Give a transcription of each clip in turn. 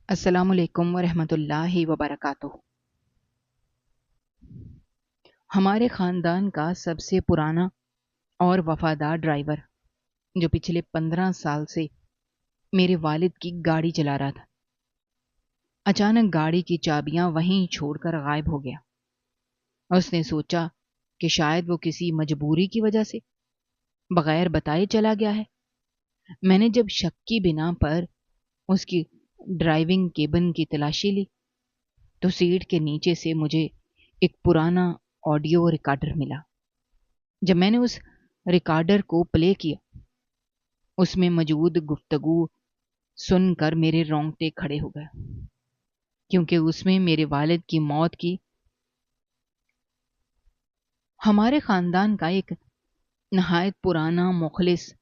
السلام علیکم ورحمۃ اللہ وبرکاتہ۔ ہمارے خاندان کا سب سے پرانا اور وفادار ڈرائیور جو پچھلے 15 سال سے میرے والد کی گاڑی چلا رہا تھا، اچانک گاڑی کی چابیاں وہیں چھوڑ کر غائب ہو گیا۔ اس نے سوچا کہ شاید وہ کسی مجبوری کی وجہ سے بغیر بتائے چلا گیا ہے۔ میں نے جب شک کی بنا پر اس کی ڈرائیونگ کیبن کی تلاشی لی تو سیٹ کے نیچے سے مجھے ایک پرانا آڈیو ریکارڈر ملا۔ جب میں نے اس ریکارڈر کو پلے کیا، اس میں موجود گفتگو سن کر میرے رونگٹے کھڑے ہو گئے، کیونکہ اس میں میرے والد کی موت کی ہمارے خاندان کا ایک نہایت پرانا مخلص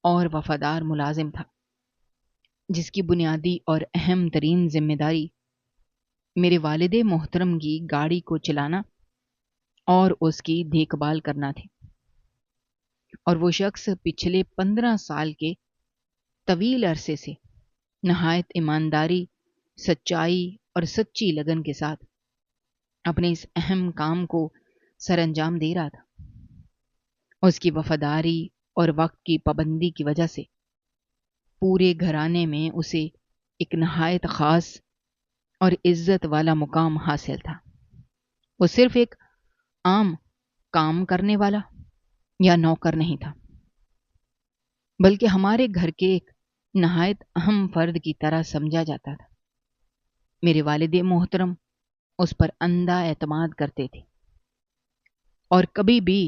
اور وفادار ملازم تھا، جس کی بنیادی اور اہم ترین ذمہ داری میرے والد محترم کی گاڑی کو چلانا اور اس کی دیکھ بھال کرنا تھی۔ اور وہ شخص پچھلے 15 سال کے طویل عرصے سے نہایت ایمانداری، سچائی اور سچی لگن کے ساتھ اپنے اس اہم کام کو سر انجام دے رہا تھا۔ اس کی وفاداری اور وقت کی پابندی کی وجہ سے پورے گھرانے میں اسے ایک نہایت خاص اور عزت والا مقام حاصل تھا۔ وہ صرف ایک عام کام کرنے والا یا نوکر نہیں تھا، بلکہ ہمارے گھر کے ایک نہایت اہم فرد کی طرح سمجھا جاتا تھا۔ میرے والد محترم اس پر اندھا اعتماد کرتے تھے اور کبھی بھی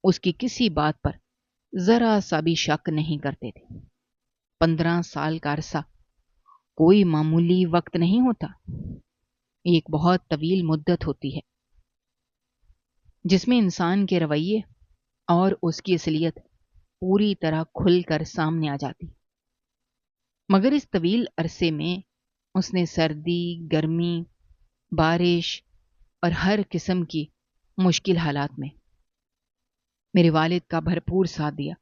اس کی کسی بات پر ذرا سا بھی شک نہیں کرتے تھے۔ 15 سال کا عرصہ کوئی معمولی وقت نہیں ہوتا، یہ ایک بہت طویل مدت ہوتی ہے جس میں انسان کے رویے اور اس کی اصلیت پوری طرح کھل کر سامنے آ جاتی۔ مگر اس طویل عرصے میں اس نے سردی، گرمی، بارش اور ہر قسم کی مشکل حالات میں میرے والد کا بھرپور ساتھ دیا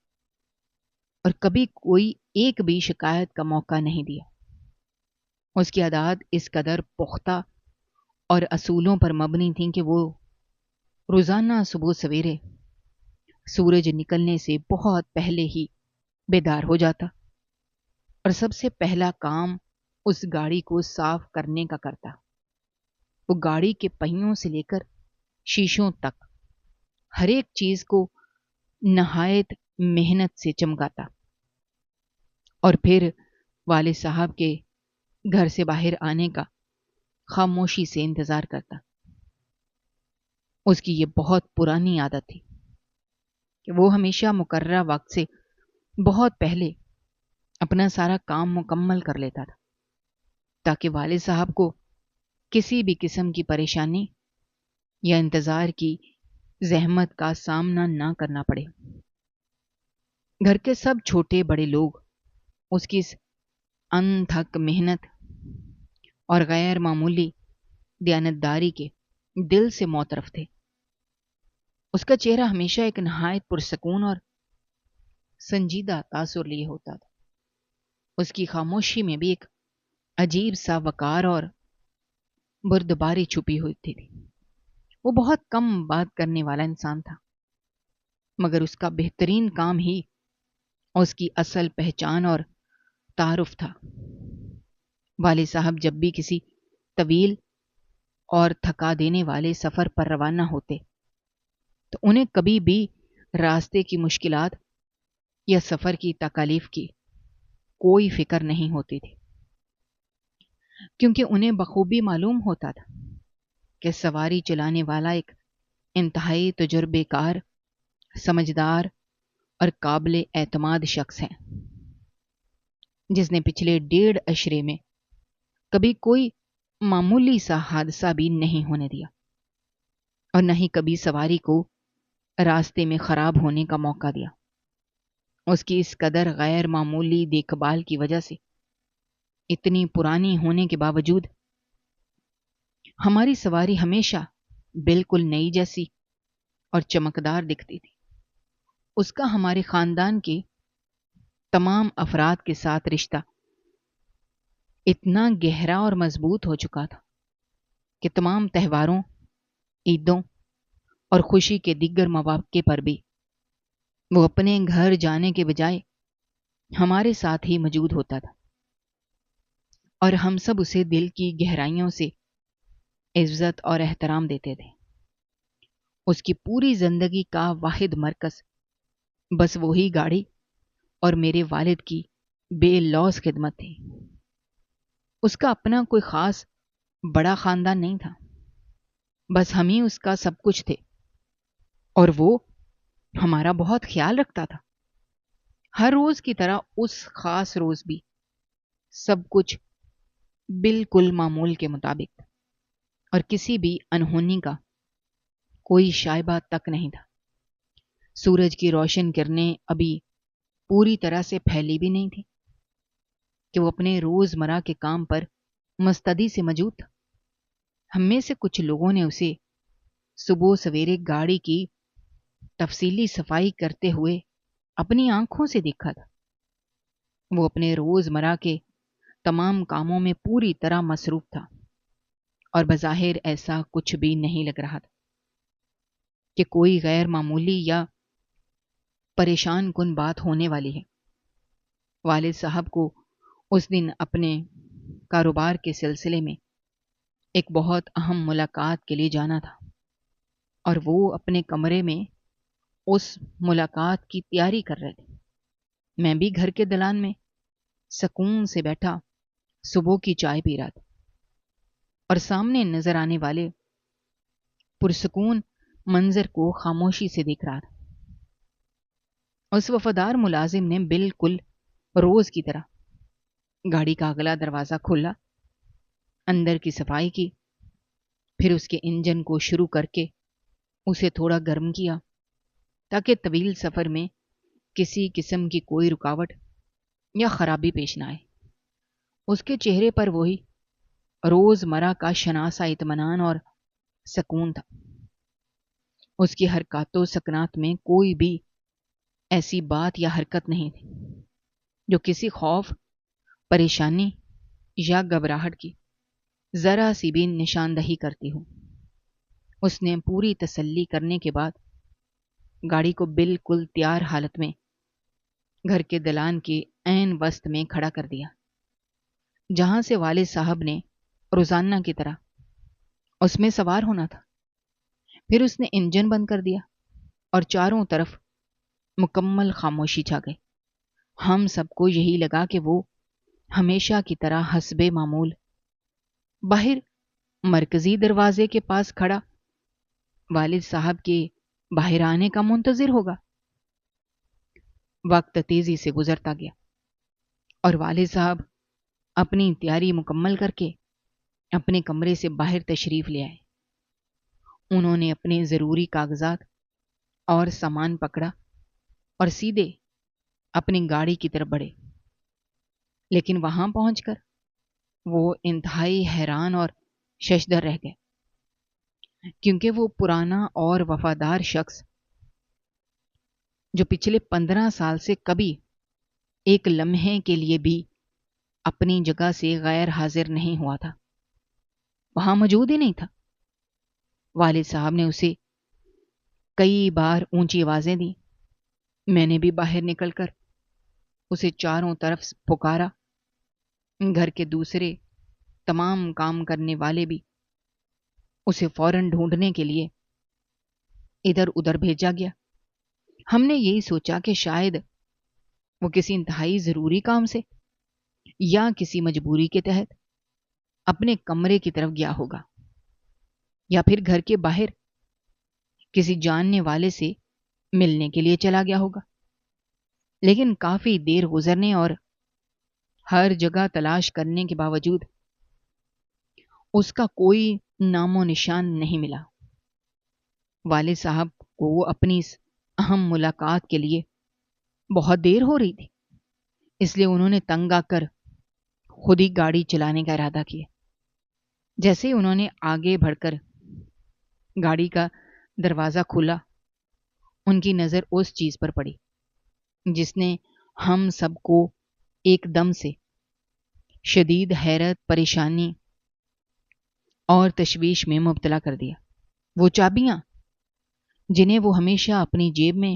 اور کبھی کوئی ایک بھی شکایت کا موقع نہیں دیا۔ اس کی عادات اس قدر پختہ اور اصولوں پر مبنی تھیں کہ وہ روزانہ صبح سویرے سورج نکلنے سے بہت پہلے ہی بیدار ہو جاتا اور سب سے پہلا کام اس گاڑی کو صاف کرنے کا کرتا۔ وہ گاڑی کے پہیوں سے لے کر شیشوں تک ہر ایک چیز کو نہایت محنت سے چمکاتا اور پھر والد صاحب کے گھر سے باہر آنے کا خاموشی سے انتظار کرتا۔ اس کی یہ بہت پرانی عادت تھی کہ وہ ہمیشہ مقررہ وقت سے بہت پہلے اپنا سارا کام مکمل کر لیتا تھا، تاکہ والد صاحب کو کسی بھی قسم کی پریشانی یا انتظار کی زحمت کا سامنا نہ کرنا پڑے۔ گھر کے سب چھوٹے بڑے لوگ اس کی اس انتھک محنت اور غیر معمولی دیانتداری کے دل سے معترف تھے۔ اس کا چہرہ ہمیشہ ایک نہایت پرسکون اور سنجیدہ تاثر لیے ہوتا تھا۔ اس کی خاموشی میں بھی ایک عجیب سا وقار اور بردباری چھپی ہوئی تھی۔ وہ بہت کم بات کرنے والا انسان تھا، مگر اس کا بہترین کام ہی اس کی اصل پہچان اور تعارف تھا۔ والد صاحب جب بھی کسی طویل اور تھکا دینے والے سفر پر روانہ ہوتے تو انہیں کبھی بھی راستے کی مشکلات یا سفر کی تکالیف کی کوئی فکر نہیں ہوتی تھی، کیونکہ انہیں بخوبی معلوم ہوتا تھا کہ سواری چلانے والا ایک انتہائی تجربے کار، سمجھدار اور قابل اعتماد شخص ہے، جس نے پچھلے 1.5 عشرے میں کبھی کوئی معمولی سا حادثہ بھی نہیں ہونے دیا اور نہ ہی کبھی سواری کو راستے میں خراب ہونے کا موقع دیا۔ اس کی اس قدر غیر معمولی دیکھ بھال کی وجہ سے اتنی پرانی ہونے کے باوجود ہماری سواری ہمیشہ بالکل نئی جیسی اور چمکدار دکھتی تھی۔ اس کا ہمارے خاندان کے تمام افراد کے ساتھ رشتہ اتنا گہرا اور مضبوط ہو چکا تھا کہ تمام تہواروں، عیدوں اور خوشی کے دیگر مواقع پر بھی وہ اپنے گھر جانے کے بجائے ہمارے ساتھ ہی موجود ہوتا تھا، اور ہم سب اسے دل کی گہرائیوں سے عزت اور احترام دیتے تھے۔ اس کی پوری زندگی کا واحد مرکز بس وہی گاڑی اور میرے والد کی بے لوث خدمت تھی۔ اس کا اپنا کوئی خاص بڑا خاندان نہیں تھا، بس ہم ہی اس کا سب کچھ تھے، اور وہ ہمارا بہت خیال رکھتا تھا۔ ہر روز کی طرح اس خاص روز بھی سب کچھ بالکل معمول کے مطابق تھا، اور کسی بھی انہونی کا کوئی شائبہ تک نہیں تھا۔ سورج کی روشن کرنیں ابھی پوری طرح سے پھیلی بھی نہیں تھی کہ وہ اپنے روزمرہ کے کام پر مستعدی سے موجود تھا۔ ہم میں سے کچھ لوگوں نے اسے صبح سویرے گاڑی کی تفصیلی صفائی کرتے ہوئے اپنی آنکھوں سے دیکھا تھا۔ وہ اپنے روزمرہ کے تمام کاموں میں پوری طرح مصروف تھا، اور بظاہر ایسا کچھ بھی نہیں لگ رہا تھا کہ کوئی غیر معمولی یا پریشان کن بات ہونے والی ہے۔ والد صاحب کو اس دن اپنے کاروبار کے سلسلے میں ایک بہت اہم ملاقات کے لیے جانا تھا، اور وہ اپنے کمرے میں اس ملاقات کی تیاری کر رہے تھے۔ میں بھی گھر کے دلان میں سکون سے بیٹھا صبح کی چائے پی رہا تھا، اور سامنے نظر آنے والے پرسکون منظر کو خاموشی سے دیکھ رہا تھا۔ اس وفادار ملازم نے بالکل روز کی طرح گاڑی کا اگلا دروازہ کھولا، اندر کی صفائی کی، پھر اس کے انجن کو شروع کر کے اسے تھوڑا گرم کیا تاکہ طویل سفر میں کسی قسم کی کوئی رکاوٹ یا خرابی پیش نہ آئے۔ اس کے چہرے پر وہی روزمرہ کا شناسا اطمینان اور سکون تھا۔ اس کی حرکات و سکنات میں کوئی بھی ایسی بات یا حرکت نہیں تھی جو کسی خوف، پریشانی یا گھبراہٹ کی ذرا سی بھی نشاندہی کرتی ہو۔ اس نے پوری تسلی کرنے کے بعد گاڑی کو بالکل تیار حالت میں گھر کے دلان کے عین وسط میں کھڑا کر دیا، جہاں سے والد صاحب نے روزانہ کی طرح اس میں سوار ہونا تھا۔ پھر اس نے انجن بند کر دیا، اور چاروں طرف مکمل خاموشی چھا گئی۔ ہم سب کو یہی لگا کہ وہ ہمیشہ کی طرح حسب معمول باہر مرکزی دروازے کے پاس کھڑا والد صاحب کے باہر آنے کا منتظر ہوگا۔ وقت تیزی سے گزرتا گیا، اور والد صاحب اپنی تیاری مکمل کر کے اپنے کمرے سے باہر تشریف لے آئے۔ انہوں نے اپنے ضروری کاغذات اور سامان پکڑا اور سیدھے اپنی گاڑی کی طرف بڑھے، لیکن وہاں پہنچ کر وہ انتہائی حیران اور ششدر رہ گئے، کیونکہ وہ پرانا اور وفادار شخص جو پچھلے 15 سال سے کبھی ایک لمحے کے لیے بھی اپنی جگہ سے غیر حاضر نہیں ہوا تھا، وہاں موجود ہی نہیں تھا۔ والد صاحب نے اسے کئی بار اونچی آوازیں دی۔ میں نے بھی باہر نکل کر اسے چاروں طرف پکارا۔ گھر کے دوسرے تمام کام کرنے والے بھی اسے فوراً ڈھونڈنے کے لیے ادھر ادھر بھیجا گیا۔ ہم نے یہی سوچا کہ شاید وہ کسی انتہائی ضروری کام سے یا کسی مجبوری کے تحت اپنے کمرے کی طرف گیا ہوگا، یا پھر گھر کے باہر کسی جاننے والے سے ملنے کے لیے چلا گیا ہوگا۔ لیکن کافی دیر گزرنے اور ہر جگہ تلاش کرنے کے باوجود اس کا کوئی نام و نشان نہیں ملا۔ والد صاحب کو اپنی اس اہم ملاقات کے لیے بہت دیر ہو رہی تھی، اس لیے انہوں نے تنگ آ کر خود ہی گاڑی چلانے کا ارادہ کیا۔ جیسے ہی انہوں نے آگے بڑھ کر گاڑی کا دروازہ کھولا، ان کی نظر اس چیز پر پڑی جس نے ہم سب کو ایک دم سے شدید حیرت، پریشانی اور تشویش میں مبتلا کر دیا۔ وہ چابیاں جنہیں وہ ہمیشہ اپنی جیب میں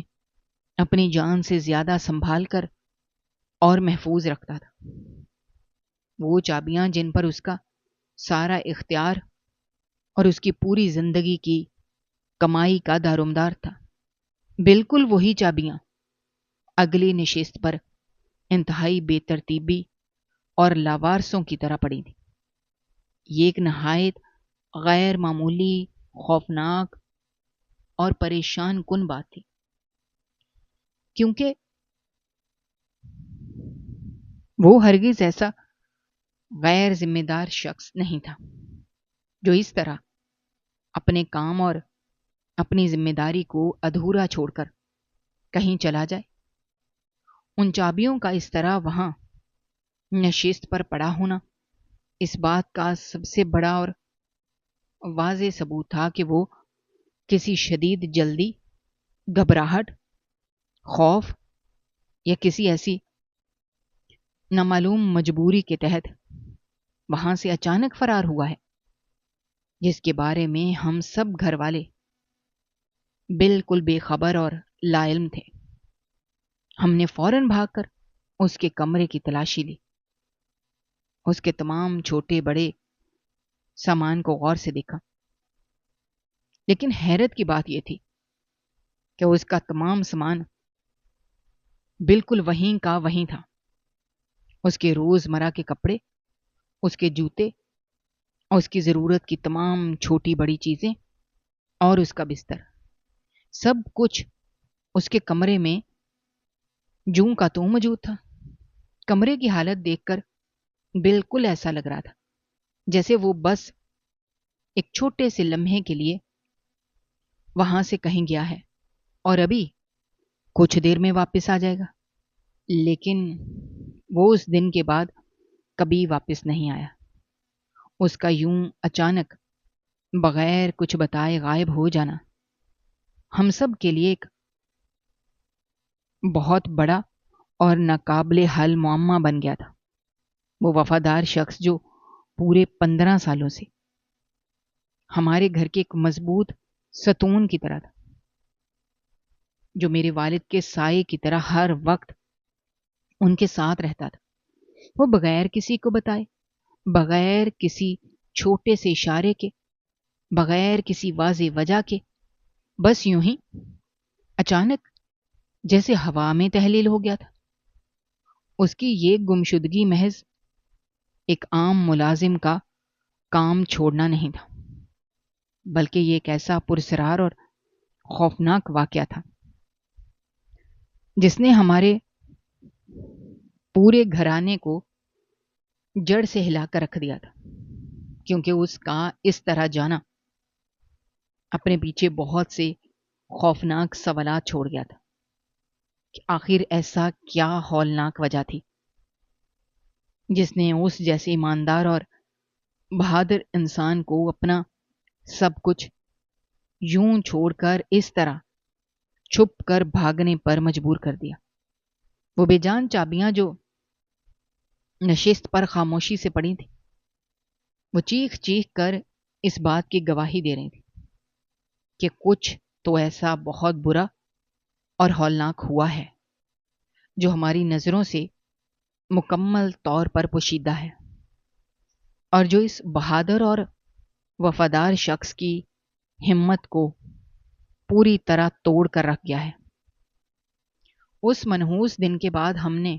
اپنی جان سے زیادہ سنبھال کر اور محفوظ رکھتا تھا، وہ چابیاں جن پر اس کا سارا اختیار اور اس کی پوری زندگی کی کمائی کا دارومدار تھا، بالکل وہی چابیاں اگلی نشست پر انتہائی بے ترتیبی اور لاوارسوں کی طرح پڑی تھی۔ یہ ایک نہایت غیر معمولی، خوفناک اور پریشان کن بات تھی، کیونکہ وہ ہرگز ایسا غیر ذمہ دار شخص نہیں تھا جو اس طرح اپنے کام اور اپنی ذمہ داری کو ادھورا چھوڑ کر کہیں چلا جائے۔ ان چابیوں کا اس طرح وہاں نشست پر پڑا ہونا اس بات کا سب سے بڑا اور واضح ثبوت تھا کہ وہ کسی شدید جلدی، گھبراہٹ، خوف یا کسی ایسی نامعلوم مجبوری کے تحت وہاں سے اچانک فرار ہوا ہے، جس کے بارے میں ہم سب گھر والے بالکل بے خبر اور لا علم تھے۔ ہم نے فوراً بھاگ کر اس کے کمرے کی تلاشی لی، اس کے تمام چھوٹے بڑے سامان کو غور سے دیکھا، لیکن حیرت کی بات یہ تھی کہ اس کا تمام سامان بالکل وہیں کا وہیں تھا۔ اس کے روزمرہ کے کپڑے، اس کے جوتے، اس کی ضرورت کی تمام چھوٹی بڑی چیزیں اور اس کا بستر، سب کچھ اس کے کمرے میں جوں کا توں موجود تھا۔ کمرے کی حالت دیکھ کر بالکل ایسا لگ رہا تھا جیسے وہ بس ایک چھوٹے سے لمحے کے لیے وہاں سے کہیں گیا ہے اور ابھی کچھ دیر میں واپس آ جائے گا، لیکن وہ اس دن کے بعد کبھی واپس نہیں آیا۔ اس کا یوں اچانک بغیر کچھ بتائے غائب ہو جانا ہم سب کے لیے ایک بہت بڑا اور ناقابل حل معمہ بن گیا تھا۔ وہ وفادار شخص جو پورے 15 سالوں سے ہمارے گھر کے ایک مضبوط ستون کی طرح تھا، جو میرے والد کے سائے کی طرح ہر وقت ان کے ساتھ رہتا تھا، وہ بغیر کسی کو بتائے، بغیر کسی چھوٹے سے اشارے کے، بغیر کسی واضح وجہ کے، بس یوں ہی اچانک جیسے ہوا میں تحلیل ہو گیا تھا۔ اس کی یہ گمشدگی محض ایک عام ملازم کا کام چھوڑنا نہیں تھا، بلکہ یہ ایک ایسا پراسرار اور خوفناک واقعہ تھا جس نے ہمارے پورے گھرانے کو جڑ سے ہلا کر رکھ دیا تھا، کیونکہ اس کا اس طرح جانا اپنے پیچھے بہت سے خوفناک سوالات چھوڑ گیا تھا کہ آخر ایسا کیا ہولناک وجہ تھی جس نے اس جیسے ایماندار اور بہادر انسان کو اپنا سب کچھ یوں چھوڑ کر اس طرح چھپ کر بھاگنے پر مجبور کر دیا۔ وہ بے جان چابیاں جو نشست پر خاموشی سے پڑی تھی، وہ چیخ چیخ کر اس بات کی گواہی دے رہی تھی کہ کچھ تو ایسا بہت برا اور ہولناک ہوا ہے جو ہماری نظروں سے مکمل طور پر پوشیدہ ہے، اور جو اس بہادر اور وفادار شخص کی ہمت کو پوری طرح توڑ کر رکھ گیا ہے۔ اس منحوس دن کے بعد ہم نے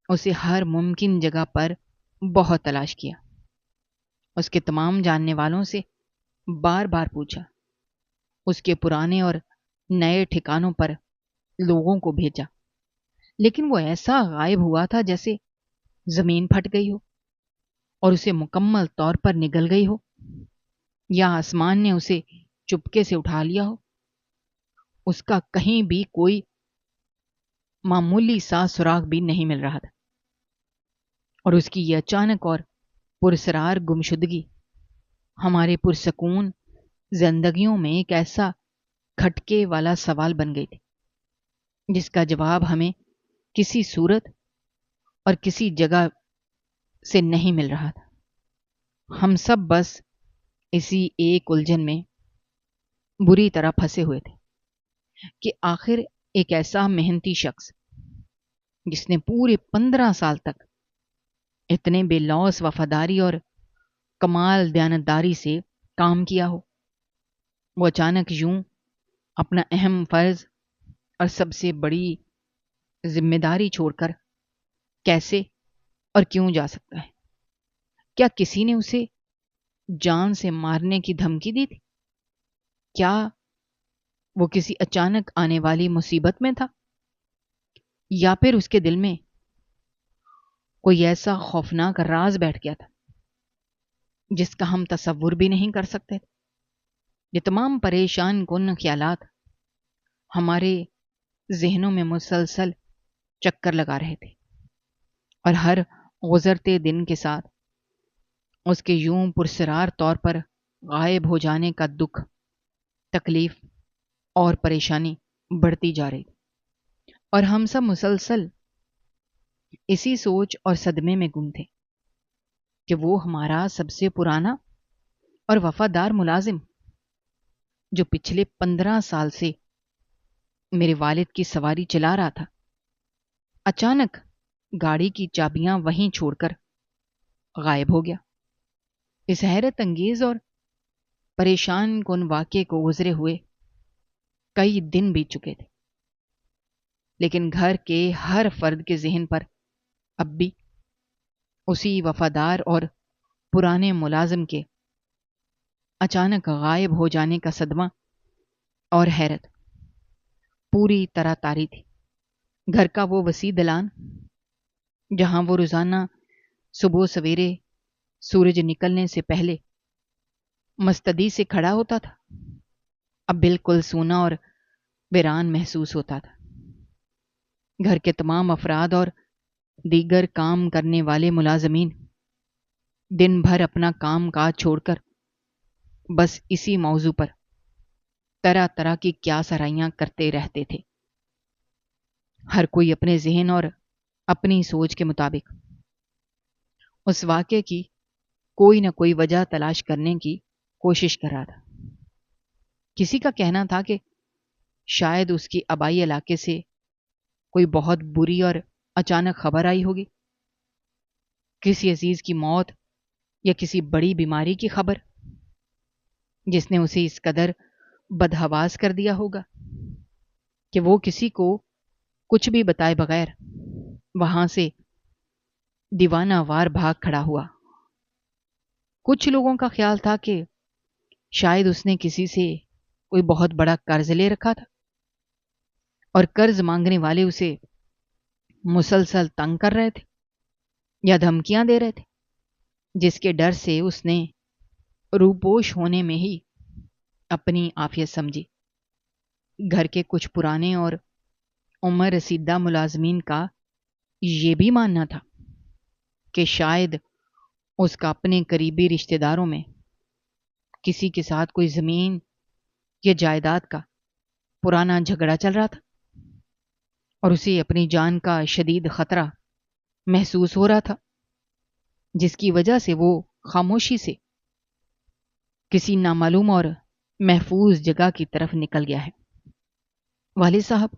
اسے ہر ممکن جگہ پر بہت تلاش کیا، اس کے تمام جاننے والوں سے بار بار پوچھا، اس کے پرانے اور نئے ٹھکانوں پر لوگوں کو بھیجا، لیکن وہ ایسا غائب ہوا تھا جیسے زمین پھٹ گئی ہو اور اسے مکمل طور پر نگل گئی ہو، یا آسمان نے اسے چپکے سے اٹھا لیا ہو۔ اس کا کہیں بھی کوئی معمولی سا سراغ بھی نہیں مل رہا تھا، اور اس کی یہ اچانک اور پراسرار گمشدگی ہمارے پرسکون زندگیوں میں ایک ایسا کھٹکے والا سوال بن گئی تھی جس کا جواب ہمیں کسی صورت اور کسی جگہ سے نہیں مل رہا تھا۔ ہم سب بس اسی ایک الجھن میں بری طرح پھنسے ہوئے تھے کہ آخر ایک ایسا محنتی شخص جس نے پورے 15 سال تک اتنے بے لوث وفاداری اور کمال دیانتداری سے کام کیا ہو، وہ اچانک یوں اپنا اہم فرض اور سب سے بڑی ذمہ داری چھوڑ کر کیسے اور کیوں جا سکتا ہے؟ کیا کسی نے اسے جان سے مارنے کی دھمکی دی تھی؟ کیا وہ کسی اچانک آنے والی مصیبت میں تھا؟ یا پھر اس کے دل میں کوئی ایسا خوفناک راز بیٹھ گیا تھا جس کا ہم تصور بھی نہیں کر سکتے تھے؟ یہ تمام پریشان کن خیالات ہمارے ذہنوں میں مسلسل چکر لگا رہے تھے، اور ہر گزرتے دن کے ساتھ اس کے یوں پرسرار طور پر غائب ہو جانے کا دکھ، تکلیف اور پریشانی بڑھتی جا رہی تھی، اور ہم سب مسلسل اسی سوچ اور صدمے میں گم تھے کہ وہ ہمارا سب سے پرانا اور وفادار ملازم، جو پچھلے 15 سال سے میرے والد کی سواری چلا رہا تھا، اچانک گاڑی کی چابیاں وہیں چھوڑ کر غائب ہو گیا۔ اس حیرت انگیز اور پریشان کن واقعے کو گزرے ہوئے کئی دن بیت چکے تھے، لیکن گھر کے ہر فرد کے ذہن پر اب بھی اسی وفادار اور پرانے ملازم کے اچانک غائب ہو جانے کا صدمہ اور حیرت پوری طرح طاری تھی۔ گھر کا وہ وسیع دلان جہاں وہ روزانہ صبح سویرے سورج نکلنے سے پہلے مستعدی سے کھڑا ہوتا تھا، اب بالکل سونا اور ویران محسوس ہوتا تھا۔ گھر کے تمام افراد اور دیگر کام کرنے والے ملازمین دن بھر اپنا کام کاج چھوڑ کر بس اسی موضوع پر طرح طرح کی کیا سرائیاں کرتے رہتے تھے، ہر کوئی اپنے ذہن اور اپنی سوچ کے مطابق اس واقعے کی کوئی نہ کوئی وجہ تلاش کرنے کی کوشش کر رہا تھا۔ کسی کا کہنا تھا کہ شاید اس کی آبائی علاقے سے کوئی بہت بری اور اچانک خبر آئی ہوگی، کسی عزیز کی موت یا کسی بڑی بیماری کی خبر جس نے اسے اس قدر بدحواس کر دیا ہوگا کہ وہ کسی کو کچھ بھی بتائے بغیر وہاں سے دیوانہ وار بھاگ کھڑا ہوا۔ کچھ لوگوں کا خیال تھا کہ شاید اس نے کسی سے کوئی بہت بڑا قرض لے رکھا تھا اور قرض مانگنے والے اسے مسلسل تنگ کر رہے تھے یا دھمکیاں دے رہے تھے، جس کے ڈر سے اس نے روپوش ہونے میں ہی اپنی عافیت سمجھی۔ گھر کے کچھ پرانے اور عمر رسیدہ ملازمین کا یہ بھی ماننا تھا کہ شاید اس کا اپنے قریبی رشتہ داروں میں کسی کے ساتھ کوئی زمین یا جائیداد کا پرانا جھگڑا چل رہا تھا، اور اسے اپنی جان کا شدید خطرہ محسوس ہو رہا تھا، جس کی وجہ سے وہ خاموشی سے کسی نامعلوم اور محفوظ جگہ کی طرف نکل گیا ہے۔ والد صاحب،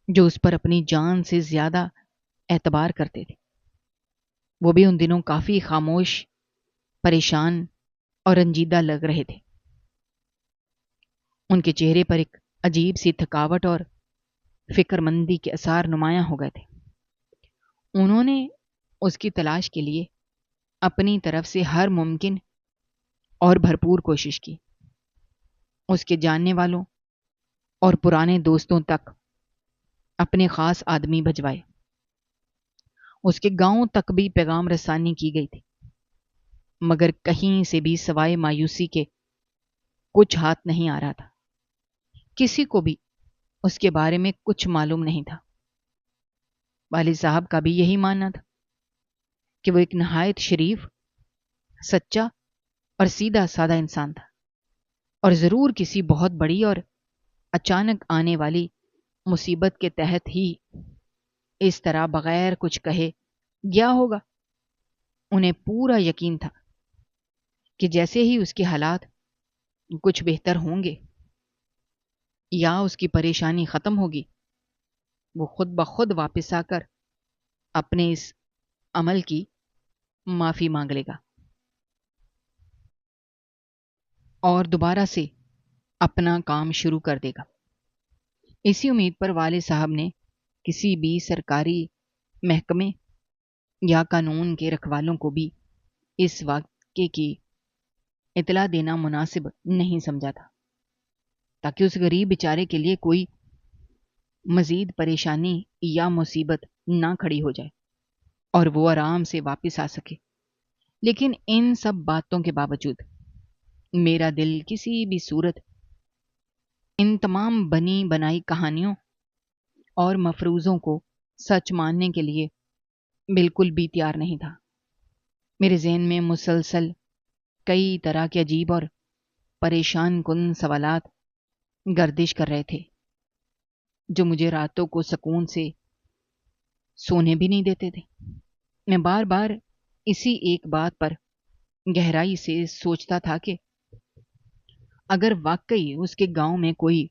جو اس پر اپنی جان سے زیادہ اعتبار کرتے تھے، وہ بھی ان دنوں کافی خاموش، پریشان اور رنجیدہ لگ رہے تھے۔ ان کے چہرے پر ایک عجیب سی تھکاوٹ اور فکر مندی کے آثار نمایاں ہو گئے تھے۔ انہوں نے اس کی تلاش کے لیے اپنی طرف سے ہر ممکن اور بھرپور کوشش کی، اس کے جاننے والوں اور پرانے دوستوں تک اپنے خاص آدمی بھجوائے، اس کے گاؤں تک بھی پیغام رسانی کی گئی تھی، مگر کہیں سے بھی سوائے مایوسی کے کچھ ہاتھ نہیں آ رہا تھا۔ کسی کو بھی اس کے بارے میں کچھ معلوم نہیں تھا۔ والد صاحب کا بھی یہی ماننا تھا کہ وہ ایک نہایت شریف، سچا اور سیدھا سادہ انسان تھا، اور ضرور کسی بہت بڑی اور اچانک آنے والی مصیبت کے تحت ہی اس طرح بغیر کچھ کہے گیا ہوگا۔ انہیں پورا یقین تھا کہ جیسے ہی اس کے حالات کچھ بہتر ہوں گے یا اس کی پریشانی ختم ہوگی، وہ خود بخود واپس آ کر اپنے اس عمل کی معافی مانگ لے گا اور دوبارہ سے اپنا کام شروع کر دے گا۔ اسی امید پر والد صاحب نے کسی بھی سرکاری محکمے یا قانون کے رکھوالوں کو بھی اس واقعے کی اطلاع دینا مناسب نہیں سمجھا تھا، تاکہ اس غریب بیچارے کے لیے کوئی مزید پریشانی یا مصیبت نہ کھڑی ہو جائے اور وہ آرام سے واپس آ سکے۔ لیکن ان سب باتوں کے باوجود میرا دل کسی بھی صورت ان تمام بنی بنائی کہانیوں اور مفروضوں کو سچ ماننے کے لیے بالکل بھی تیار نہیں تھا۔ میرے ذہن میں مسلسل کئی طرح کے عجیب اور پریشان کن سوالات گردش کر رہے تھے، جو مجھے راتوں کو سکون سے سونے بھی نہیں دیتے تھے۔ میں بار بار اسی ایک بات پر گہرائی سے سوچتا تھا کہ اگر واقعی اس کے گاؤں میں کوئی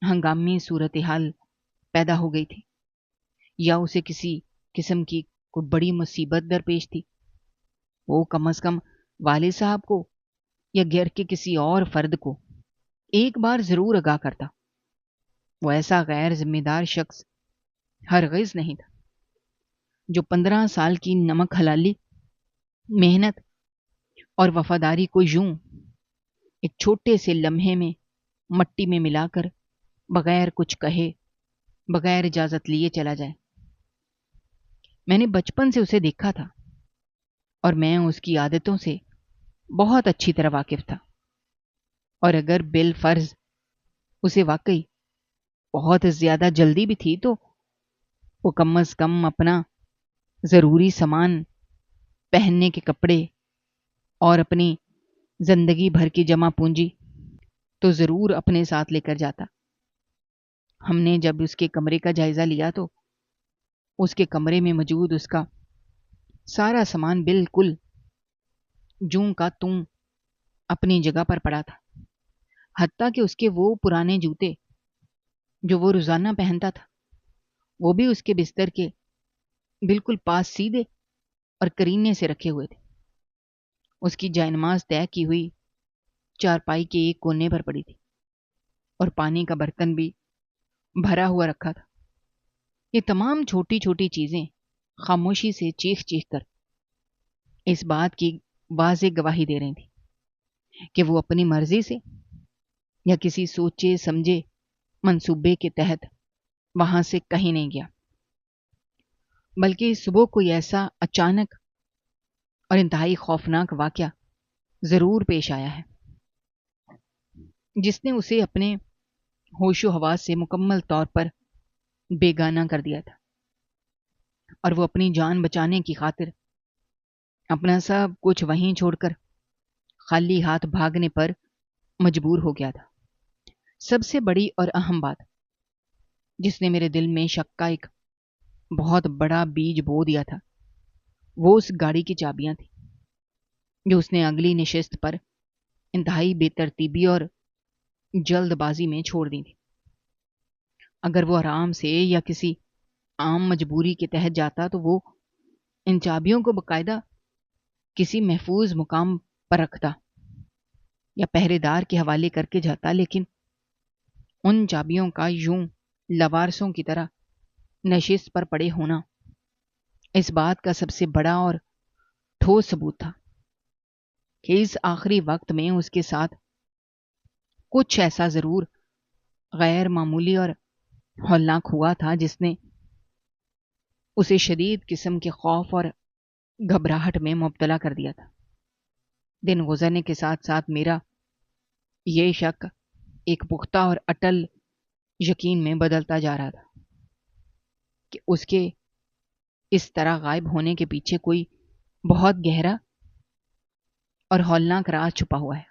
ہنگامی صورتحال پیدا ہو گئی تھی یا اسے کسی قسم کی کوئی بڑی مصیبت درپیش تھی، وہ کم از کم والد صاحب کو یا گھر کے کسی اور فرد کو ایک بار ضرور آگاہ کرتا۔ وہ ایسا غیر ذمہ دار شخص ہرگز نہیں تھا جو 15 سال کی نمک حلالی، محنت اور وفاداری کو یوں ایک چھوٹے سے لمحے میں مٹی میں ملا کر بغیر کچھ کہے، بغیر اجازت لیے چلا جائے۔ میں نے بچپن سے اسے دیکھا تھا اور میں اس کی عادتوں سے بہت اچھی طرح واقف تھا، اور اگر بالفرض اسے واقعی بہت زیادہ جلدی بھی تھی تو وہ کم از کم اپنا ضروری سامان، پہننے کے کپڑے اور اپنی زندگی بھر کی جمع پونجی تو ضرور اپنے ساتھ لے کر جاتا۔ ہم نے جب اس کے کمرے کا جائزہ لیا تو اس کے کمرے میں موجود اس کا سارا سامان بالکل جوں کا توں اپنی جگہ پر پڑا تھا، حتیٰ کہ اس کے وہ پرانے جوتے جو وہ روزانہ پہنتا تھا وہ بھی اس کے بستر کے بالکل پاس سیدھے اور کرینے سے رکھے ہوئے تھے۔ اس کی جائے نماز طے کی ہوئی چارپائی کے ایک کونے پر پڑی تھی اور پانی کا برتن بھی بھرا ہوا رکھا تھا۔ یہ تمام چھوٹی چھوٹی چیزیں خاموشی سے چیخ چیخ کر اس بات کی واضح گواہی دے رہی تھی کہ وہ اپنی مرضی سے یا کسی سوچے سمجھے منصوبے کے تحت وہاں سے کہیں نہیں گیا، بلکہ صبح کوئی ایسا اچانک اور انتہائی خوفناک واقعہ ضرور پیش آیا ہے جس نے اسے اپنے ہوش و حواس سے مکمل طور پر بیگانہ کر دیا تھا، اور وہ اپنی جان بچانے کی خاطر اپنا سب کچھ وہیں چھوڑ کر خالی ہاتھ بھاگنے پر مجبور ہو گیا تھا۔ سب سے بڑی اور اہم بات جس نے میرے دل میں شک کا ایک بہت بڑا بیج بو دیا تھا، وہ اس گاڑی کی چابیاں تھیں جو اس نے اگلی نشست پر انتہائی بے ترتیبی اور جلد بازی میں چھوڑ دی تھی۔ اگر وہ آرام سے یا کسی عام مجبوری کے تحت جاتا تو وہ ان چابیوں کو باقاعدہ کسی محفوظ مقام پر رکھتا یا پہرے دار کے حوالے کر کے جاتا، لیکن ان چابیوں کا یوں لوارسوں کی طرح نشست پر پڑے ہونا اس بات کا سب سے بڑا اور ٹھوس ثبوت تھا کہ اس آخری وقت میں اس کے ساتھ کچھ ایسا ضرور غیر معمولی اور ہولناک ہوا تھا جس نے اسے شدید قسم کے خوف اور گھبراہٹ میں مبتلا کر دیا تھا۔ دن گزرنے کے ساتھ ساتھ میرا یہ شک ایک پختہ اور اٹل یقین میں بدلتا جا رہا تھا کہ اس کے اس طرح غائب ہونے کے پیچھے کوئی بہت گہرا اور ہولناک راز چھپا ہوا ہے،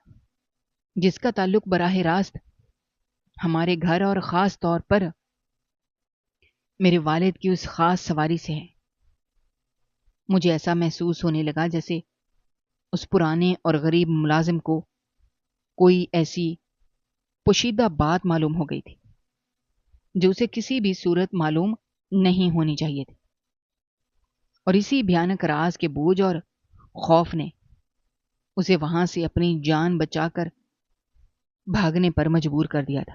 جس کا تعلق براہ راست ہمارے گھر اور خاص طور پر میرے والد کی اس خاص سواری سے ہے۔ مجھے ایسا محسوس ہونے لگا جیسے اس پرانے اور غریب ملازم کو کوئی ایسی پوشیدہ بات معلوم ہو گئی تھی جو اسے کسی بھی صورت معلوم نہیں ہونی چاہیے تھی، اور اسی بھیانک راز کے بوجھ اور خوف نے اسے وہاں سے اپنی جان بچا کر بھاگنے پر مجبور کر دیا تھا۔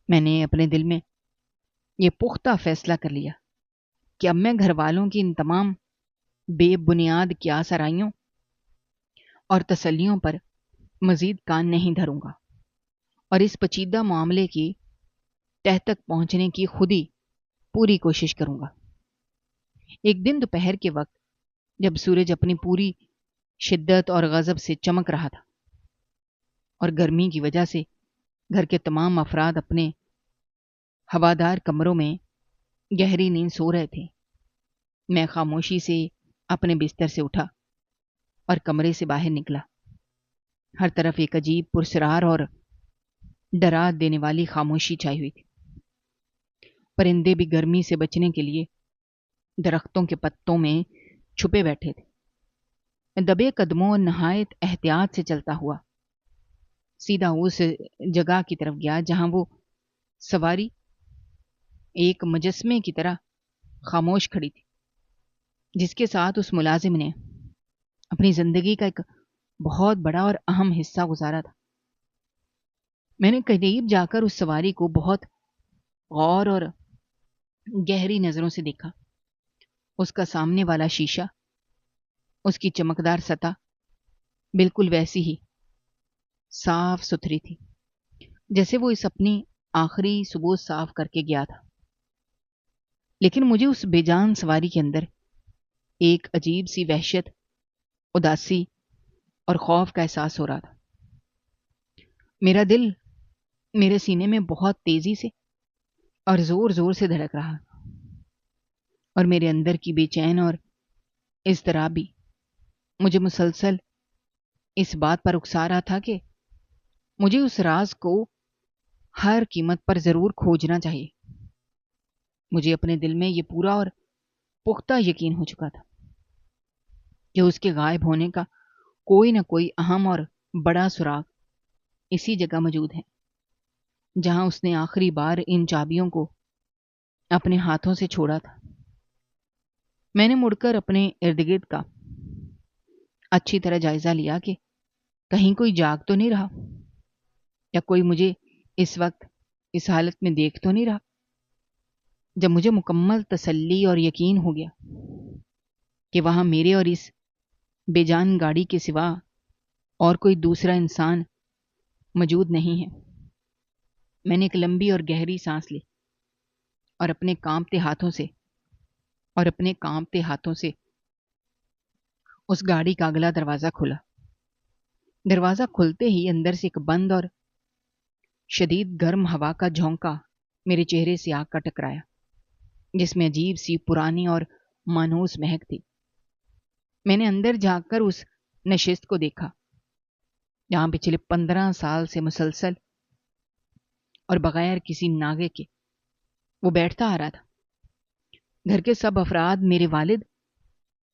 میں نے اپنے دل میں یہ پختہ فیصلہ کر لیا کہ اب میں گھر والوں کی ان تمام بے بنیاد کیا سرائیوں اور تسلیوں پر مزید کان نہیں دھروں گا، اور اس پیچیدہ معاملے کی تہ تک پہنچنے کی خود ہی پوری کوشش کروں گا۔ ایک دن دوپہر کے وقت جب سورج اپنی پوری شدت اور غضب سے چمک رہا تھا اور گرمی کی وجہ سے گھر کے تمام افراد اپنے ہوادار کمروں میں گہری نیند سو رہے تھے، میں خاموشی سے اپنے بستر سے اٹھا اور کمرے سے باہر نکلا۔ ہر طرف ایک عجیب پرسرار اور ڈرا دینے والی خاموشی چھائی ہوئی تھی۔ پرندے بھی گرمی سے بچنے کے لیے درختوں کے پتوں میں چھپے بیٹھے تھے۔ میں دبے قدموں اور نہایت احتیاط سے چلتا ہوا سیدھا اس جگہ کی طرف گیا جہاں وہ سواری ایک مجسمے کی طرح خاموش کھڑی تھی، جس کے ساتھ اس ملازم نے اپنی زندگی کا ایک بہت بڑا اور اہم حصہ گزارا تھا۔ میں نے قریب جا کر اس سواری کو بہت غور اور گہری نظروں سے دیکھا۔ اس کا سامنے والا شیشہ، اس کی چمکدار سطح بالکل ویسی ہی صاف ستھری تھی جیسے وہ اس اپنی آخری صبح صاف کر کے گیا تھا، لیکن مجھے اس بے جان سواری کے اندر ایک عجیب سی وحشت، اداسی اور خوف کا احساس ہو رہا تھا۔ میرا دل میرے سینے میں بہت تیزی سے اور زور زور سے دھڑک رہا، اور میرے اندر کی بے چین اور اضطراب بھی مجھے مسلسل اس بات پر اکسا رہا تھا کہ مجھے اس راز کو ہر قیمت پر ضرور کھوجنا چاہیے۔ مجھے اپنے دل میں یہ پورا اور پختہ یقین ہو چکا تھا کہ اس کے غائب ہونے کا کوئی نہ کوئی اہم اور بڑا سراغ اسی جگہ موجود ہے جہاں اس نے آخری بار ان چابیوں کو اپنے ہاتھوں سے چھوڑا تھا۔ میں نے مڑ کر اپنے ارد گرد کا اچھی طرح جائزہ لیا کہ کہیں کوئی جاگ تو نہیں رہا، یا کوئی مجھے اس وقت اس حالت میں دیکھ تو نہیں رہا۔ جب مجھے مکمل تسلی اور یقین ہو گیا کہ وہاں میرے اور اس بے جان گاڑی کے سوا اور کوئی دوسرا انسان موجود نہیں ہے، میں نے ایک لمبی اور گہری سانس لی اور اپنے کانپتے ہاتھوں سے اس گاڑی کا اگلا دروازہ کھولا۔ دروازہ کھلتے ہی اندر سے ایک بند اور شدید گرم ہوا کا جھونکا میرے چہرے سے آ کر ٹکرایا، جس میں عجیب سی پرانی اور مانوس مہک تھی۔ میں نے اندر جا کر اس نشست کو دیکھا جہاں پچھلے 15 سال سے مسلسل اور بغیر کسی ناغے کے وہ بیٹھتا آ رہا تھا۔ گھر کے سب افراد، میرے والد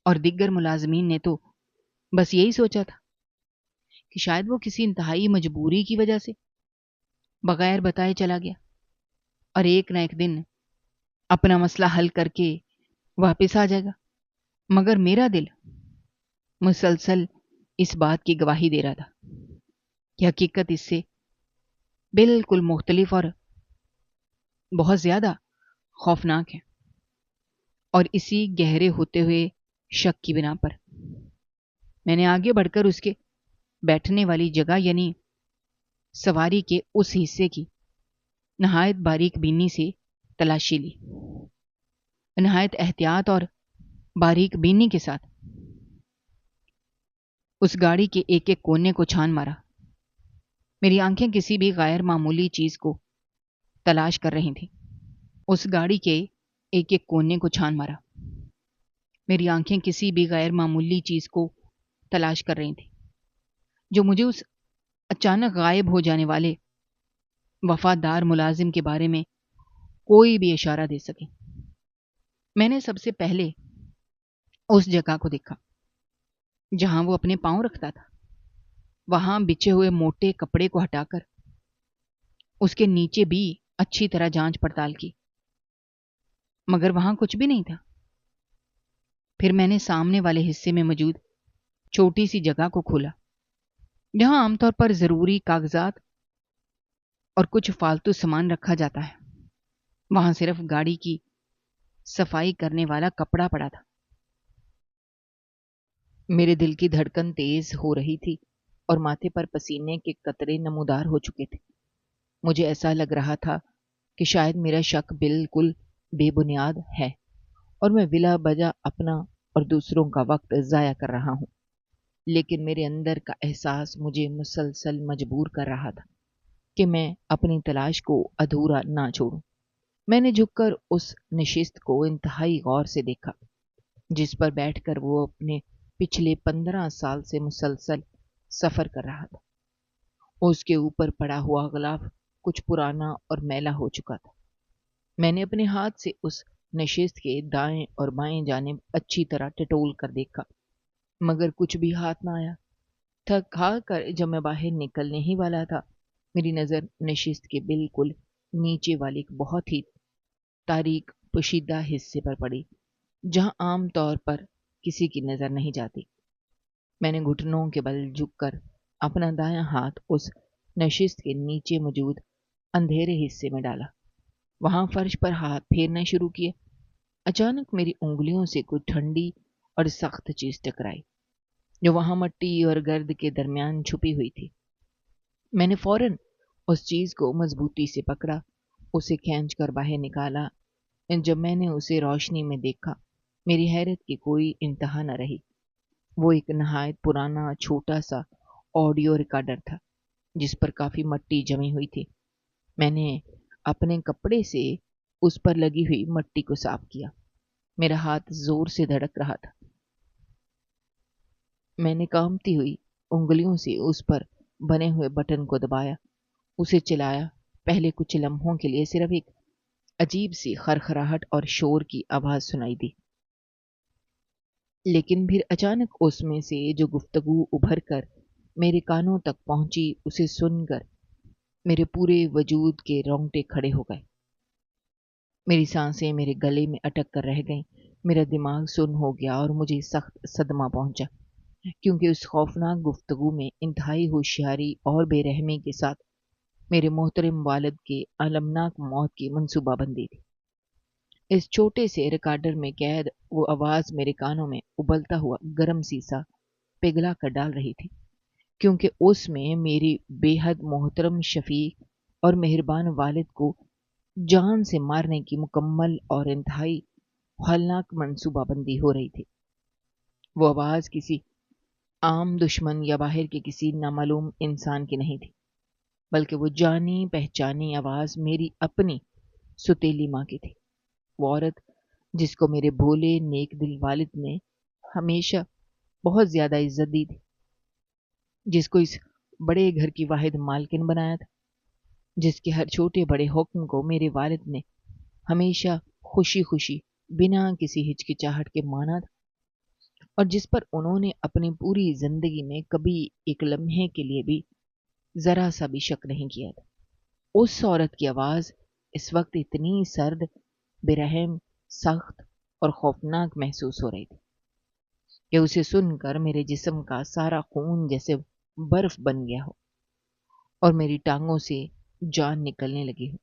اور دیگر ملازمین نے تو بس یہی سوچا تھا کہ شاید وہ کسی انتہائی مجبوری کی وجہ سے بغیر بتائے چلا گیا اور ایک نہ ایک دن اپنا مسئلہ حل کر کے واپس آ جائے گا، مگر میرا دل مسلسل اس بات کی گواہی دے رہا تھا کہ حقیقت اس سے بالکل مختلف اور بہت زیادہ خوفناک ہے، اور اسی گہرے ہوتے ہوئے شک کی بنا پر میں نے آگے بڑھ کر اس کے بیٹھنے والی جگہ یعنی سواری کے اس حصے کی نہایت باریک بینی سے تلاشی لی۔ نہایت احتیاط اور باریک بینی کے ساتھ اس گاڑی کے ایک ایک کونے کو چھان مارا۔ میری آنکھیں کسی بھی غیر معمولی چیز کو تلاش کر رہی تھیں۔ اس گاڑی کے ایک ایک کونے کو چھان مارا۔ میری آنکھیں کسی بھی غیر معمولی چیز کو تلاش کر رہی تھیں جو مجھے اس اچانک غائب ہو جانے والے وفادار ملازم کے بارے میں کوئی بھی اشارہ دے سکے۔ میں نے سب سے پہلے اس جگہ کو دیکھا جہاں وہ اپنے پاؤں رکھتا تھا۔ وہاں بچھے ہوئے موٹے کپڑے کو ہٹا کر اس کے نیچے بھی اچھی طرح جانچ پڑتال کی، مگر وہاں کچھ بھی نہیں تھا۔ پھر میں نے سامنے والے حصے میں موجود چھوٹی سی جگہ کو کھولا جہاں عام طور پر ضروری کاغذات اور کچھ فالتو سامان رکھا جاتا ہے۔ وہاں صرف گاڑی کی صفائی کرنے والا کپڑا پڑا تھا۔ میرے دل کی دھڑکن تیز ہو رہی تھی اور ماتھے پر پسینے کے قطرے نمودار ہو چکے تھے۔ مجھے ایسا لگ رہا تھا کہ شاید میرا شک بالکل بے بنیاد ہے اور میں بلا وجہ اپنا اور دوسروں کا وقت ضائع کر رہا ہوں، لیکن میرے اندر کا احساس مجھے مسلسل مجبور کر رہا تھا کہ میں اپنی تلاش کو ادھورا نہ چھوڑوں۔ میں نے جھک کر اس نشست کو انتہائی غور سے دیکھا جس پر بیٹھ کر وہ اپنے پچھلے 15 سال سے مسلسل سفر کر رہا تھا۔ اس کے اوپر پڑا ہوا غلاف کچھ پرانا اور میلا ہو چکا تھا۔ میں نے اپنے ہاتھ سے اس نشست کے دائیں اور بائیں جانب اچھی طرح ٹٹول کر دیکھا، مگر کچھ بھی ہاتھ نہ آیا۔ تھک ہار کر جب میں باہر نکلنے ہی والا تھا، میری نظر نشست کے بالکل نیچے والے ایک بہت ہی تاریک پوشیدہ حصے پر پڑی جہاں عام طور پر کسی کی نظر نہیں جاتی۔ میں نے گھٹنوں کے بل جھک کر اپنا دایاں ہاتھ اس نشست کے نیچے موجود اندھیرے حصے میں ڈالا، وہاں فرش پر ہاتھ پھیرنا شروع کیا۔ اچانک میری انگلیوں سے کوئی ٹھنڈی اور سخت چیز ٹکرائی جو وہاں مٹی اور گرد کے درمیان چھپی ہوئی تھی۔ میں نے فوراً اس چیز کو مضبوطی سے پکڑا، اسے کھینچ کر باہر نکالا۔ جب میں نے اسے روشنی میں دیکھا، میری حیرت کی کوئی انتہا نہ رہی۔ وہ ایک نہایت پرانا چھوٹا سا آڈیو ریکارڈر تھا جس پر کافی مٹی جمی ہوئی تھی۔ میں نے اپنے کپڑے سے اس پر لگی ہوئی مٹی کو صاف کیا۔ میرا ہاتھ زور سے دھڑک رہا تھا۔ میں نے کانپتی ہوئی انگلیوں سے اس پر بنے ہوئے بٹن کو دبایا، اسے چلایا۔ پہلے کچھ لمحوں کے لیے صرف ایک عجیب سی خرخراہٹ اور شور کی آواز سنائی دی، لیکن پھر اچانک اس میں سے جو گفتگو ابھر کر میرے کانوں تک پہنچی، اسے سن کر میرے پورے وجود کے رونگٹے کھڑے ہو گئے۔ میری سانسیں میرے گلے میں اٹک کر رہ گئیں، میرا دماغ سن ہو گیا اور مجھے سخت صدمہ پہنچا، کیونکہ اس خوفناک گفتگو میں انتہائی ہوشیاری اور بے رحمی کے ساتھ میرے محترم والد کے المناک موت کی منصوبہ بندی تھی۔ اس چھوٹے سے ریکارڈر میں قید وہ آواز میرے کانوں میں ابلتا ہوا گرم سیسا پگھلا کر ڈال رہی تھی، کیونکہ اس میں میری بے حد محترم شفیق اور مہربان والد کو جان سے مارنے کی مکمل اور انتہائی ہولناک منصوبہ بندی ہو رہی تھی۔ وہ آواز کسی عام دشمن یا باہر کے کسی نامعلوم انسان کی نہیں تھی، بلکہ وہ جانی پہچانی آواز میری اپنی ستیلی ماں کی تھی، وہ عورت جس کو میرے بھولے نیک دل والد نے ہمیشہ بہت زیادہ عزت دی تھی، جس کو اس بڑے گھر کی واحد مالکن بنایا تھا، جس کے ہر چھوٹے بڑے حکم کو میرے والد نے ہمیشہ خوشی خوشی بنا کسی ہچکچاہٹ کے مانا تھا، اور جس پر انہوں نے اپنی پوری زندگی میں کبھی ایک لمحے کے لیے بھی ذرا سا بھی شک نہیں کیا تھا۔ اس عورت کی آواز اس وقت اتنی سرد، بے رحم، سخت اور خوفناک محسوس ہو رہی تھی کہ اسے سن کر میرے جسم کا سارا خون جیسے برف بن گیا ہو اور میری ٹانگوں سے جان نکلنے لگی ہو۔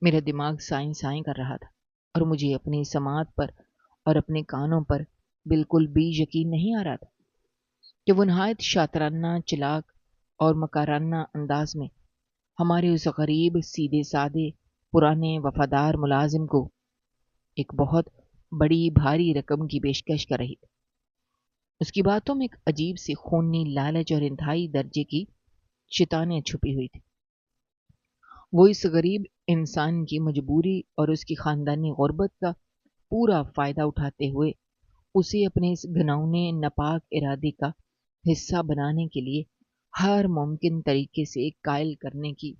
میرا دماغ سائیں سائیں کر رہا تھا اور مجھے اپنی سماعت پر اور اپنے کانوں پر بالکل بھی یقین نہیں آ رہا تھا کہ وہ نہایت شاطرانہ، چلاک اور مکارانہ انداز میں ہمارے اس غریب، سیدھے سادے، پرانے وفادار ملازم کو ایک بہت بڑی بھاری رقم کی پیشکش کر رہی تھی۔ اس کی باتوں میں ایک عجیب سی خونی لالچ اور انتہائی درجے کی شیطانیت چھپی ہوئی تھی۔ وہ اس غریب انسان کی مجبوری اور اس کی خاندانی غربت کا پورا فائدہ اٹھاتے ہوئے اسے اپنے اس گھناؤنے ناپاک ارادے کا حصہ بنانے کے لیے ہر ممکن طریقے سے قائل کرنے کی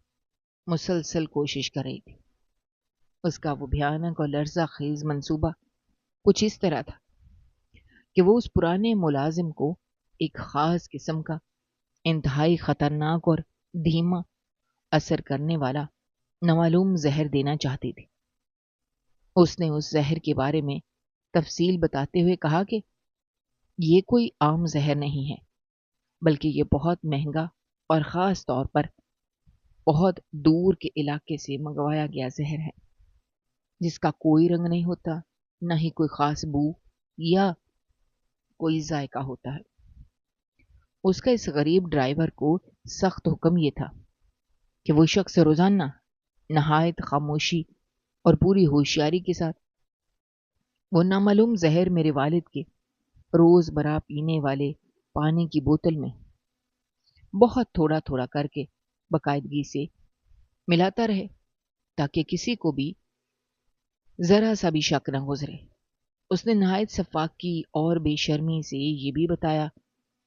مسلسل کوشش کر رہی تھی۔ اس کا وہ بھیانک اور لرزہ خیز منصوبہ کچھ اس طرح تھا کہ وہ اس پرانے ملازم کو ایک خاص قسم کا انتہائی خطرناک اور دھیما اثر کرنے والا نامعلوم زہر دینا چاہتی تھی۔ اس نے اس زہر کے بارے میں تفصیل بتاتے ہوئے کہا کہ یہ کوئی عام زہر نہیں ہے، بلکہ یہ بہت مہنگا اور خاص طور پر بہت دور کے علاقے سے منگوایا گیا زہر ہے، جس کا کوئی رنگ نہیں ہوتا، نہ ہی کوئی خاص بو یا کوئی ذائقہ ہوتا ہے۔ اس کا اس غریب ڈرائیور کو سخت حکم یہ تھا کہ وہ شخص روزانہ نہایت خاموشی اور پوری ہوشیاری کے ساتھ وہ نامعلوم زہر میرے والد کے روز برا پینے والے پانی کی بوتل میں بہت تھوڑا تھوڑا کر کے باقاعدگی سے ملاتا رہے، تاکہ کسی کو بھی ذرا سا بھی شک نہ گزرے۔ اس نے نہایت سفاکی اور بے شرمی سے یہ بھی بتایا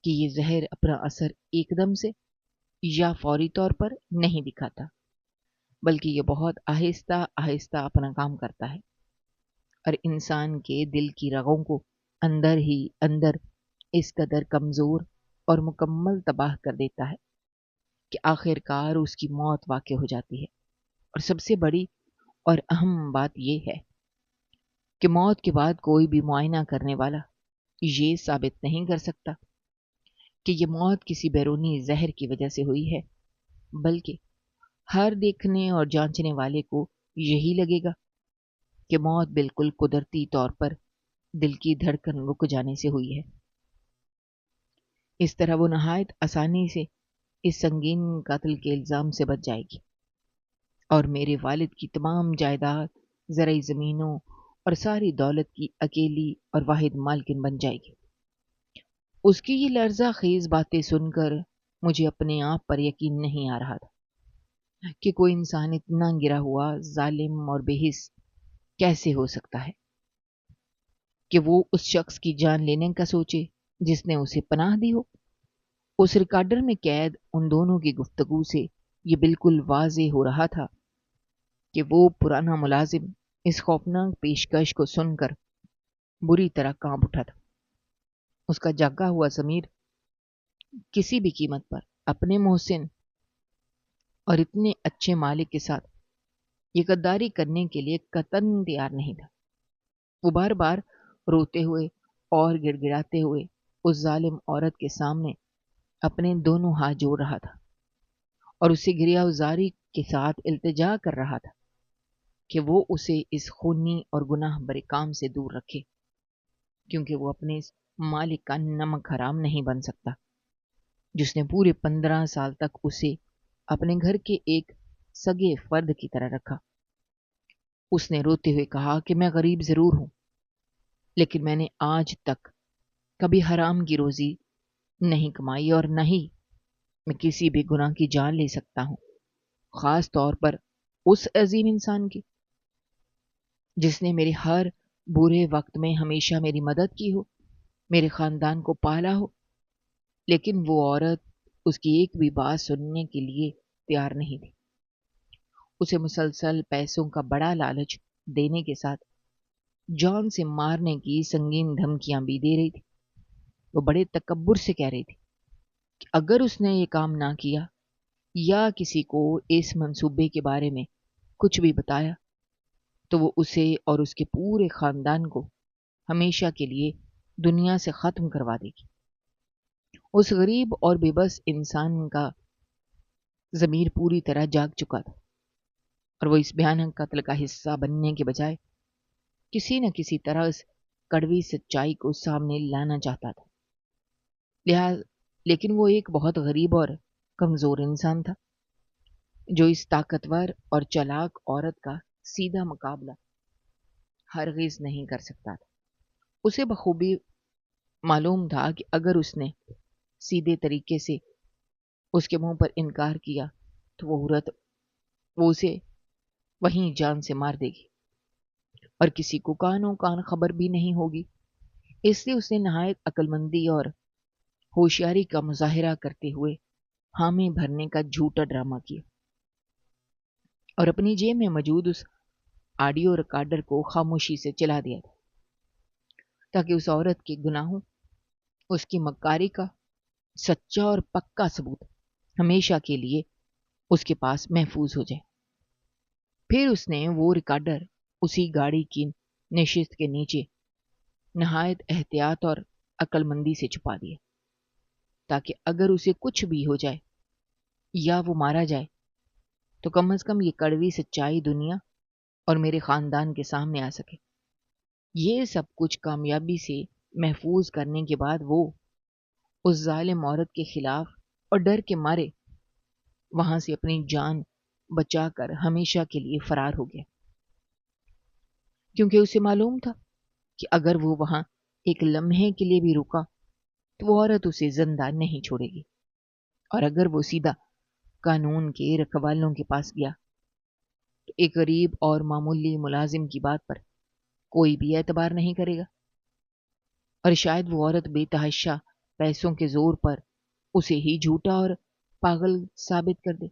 کہ یہ زہر اپنا اثر ایک دم سے یا فوری طور پر نہیں دکھاتا، بلکہ یہ بہت آہستہ آہستہ اپنا کام کرتا ہے اور انسان کے دل کی رگوں کو اندر ہی اندر اس قدر کمزور اور مکمل تباہ کر دیتا ہے کہ آخر کار اس کی موت واقع ہو جاتی ہے۔ اور سب سے بڑی اور اہم بات یہ ہے کہ موت کے بعد کوئی بھی معائنہ کرنے والا یہ ثابت نہیں کر سکتا کہ یہ موت کسی بیرونی زہر کی وجہ سے ہوئی ہے، بلکہ ہر دیکھنے اور جانچنے والے کو یہی لگے گا کہ موت بالکل قدرتی طور پر دل کی دھڑکن رک جانے سے ہوئی ہے۔ اس طرح وہ نہایت آسانی سے اس سنگین قتل کے الزام سے بچ جائے گی اور میرے والد کی تمام جائیداد، زرعی زمینوں اور ساری دولت کی اکیلی اور واحد مالکن بن جائے گی۔ اس کی یہ لرزہ خیز باتیں سن کر مجھے اپنے آپ پر یقین نہیں آ رہا تھا کہ کوئی انسان اتنا گرا ہوا، ظالم اور بے حس کیسے ہو سکتا ہے کہ وہ اس شخص کی جان لینے کا سوچے جس نے اسے پناہ دی ہو۔ اس ریکارڈر میں قید ان دونوں کی گفتگو سے یہ بالکل واضح ہو رہا تھا کہ وہ پرانا ملازم اس خوفناک پیشکش کو سن کر بری طرح کانپ اٹھا تھا۔ اس کا جاگا ہوا ضمیر کسی بھی قیمت پر اپنے محسن اور اتنے اچھے مالک کے ساتھ یہ غداری کرنے کے لیے قطعاً تیار نہیں تھا۔ وہ بار بار روتے ہوئے اور گڑ گڑاتے ہوئے اس ظالم عورت کے سامنے اپنے دونوں ہاتھ جوڑ رہا تھا اور اسے گریہ زاری کے ساتھ التجا کر رہا تھا کہ وہ اسے اس خونی اور گناہ برے کام سے دور رکھے، کیونکہ وہ اپنے اس مالک کا نمک حرام نہیں بن سکتا جس نے پورے 15 سال تک اسے اپنے گھر کے ایک سگے فرد کی طرح رکھا۔ اس نے روتے ہوئے کہا کہ میں غریب ضرور ہوں، لیکن میں نے آج تک کبھی حرام کی روزی نہیں کمائی اور نہ ہی میں کسی بھی گناہ کی جان لے سکتا ہوں، خاص طور پر اس عظیم انسان کی جس نے میرے ہر برے وقت میں ہمیشہ میری مدد کی ہو، میرے خاندان کو پالا ہو۔ لیکن وہ عورت اس کی ایک بھی بات سننے کے لیے تیار نہیں تھی۔ اسے مسلسل پیسوں کا بڑا لالچ دینے کے ساتھ جان سے مارنے کی سنگین دھمکیاں بھی دے رہی تھی۔ وہ بڑے تکبر سے کہہ رہی تھی کہ اگر اس نے یہ کام نہ کیا یا کسی کو اس منصوبے کے بارے میں کچھ بھی بتایا تو وہ اسے اور اس کے پورے خاندان کو ہمیشہ کے لیے دنیا سے ختم کروا دے گی۔ اس غریب اور بے بس انسان کا ضمیر پوری طرح جاگ چکا تھا اور وہ اس بھیانک قتل کا حصہ بننے کے بجائے کسی نہ کسی طرح اس کڑوی سچائی کو سامنے لانا چاہتا تھا۔ لیکن وہ ایک بہت غریب اور کمزور انسان تھا جو اس طاقتور اور چالاک عورت کا سیدھا مقابلہ ہرگز نہیں کر سکتا تھا۔ اسے بخوبی معلوم تھا کہ اگر اس نے سیدھے طریقے سے اس کے منہ پر انکار کیا تو وہ عورت اسے وہیں جان سے مار دے گی اور کسی کو کانوں کان خبر بھی نہیں ہوگی۔ اس لیے اس نے نہایت عقل مندی اور ہوشیاری کا مظاہرہ کرتے ہوئے حامی بھرنے کا جھوٹا ڈرامہ کیا اور اپنی جیب میں موجود اس آڈیو ریکارڈر کو خاموشی سے چلا دیا تھا۔ تاکہ اس عورت کے گناہوں، اس کی مکاری کا سچا اور پکا ثبوت ہمیشہ کے لیے اس کے پاس محفوظ ہو جائے۔ پھر اس نے وہ ریکارڈر اسی گاڑی کی نشست کے نیچے نہایت احتیاط اور عقل مندی سے چھپا دیا، تاکہ اگر اسے کچھ بھی ہو جائے یا وہ مارا جائے تو کم از کم یہ کڑوی سچائی دنیا اور میرے خاندان کے سامنے آ سکے۔ یہ سب کچھ کامیابی سے محفوظ کرنے کے بعد وہ اس ظالم عورت کے خلاف اور ڈر کے مارے وہاں سے اپنی جان بچا کر ہمیشہ کے لیے فرار ہو گیا، کیونکہ اسے معلوم تھا کہ اگر وہ وہاں ایک لمحے کے لیے بھی رکا تو وہ عورت اسے زندہ نہیں چھوڑے گی، اور اگر وہ سیدھا قانون کے رکھوالوں کے پاس گیا تو ایک غریب اور معمولی ملازم کی بات پر کوئی بھی اعتبار نہیں کرے گا، اور شاید وہ عورت بے تحاشا پیسوں کے زور پر اسے ہی جھوٹا اور پاگل ثابت کر دے،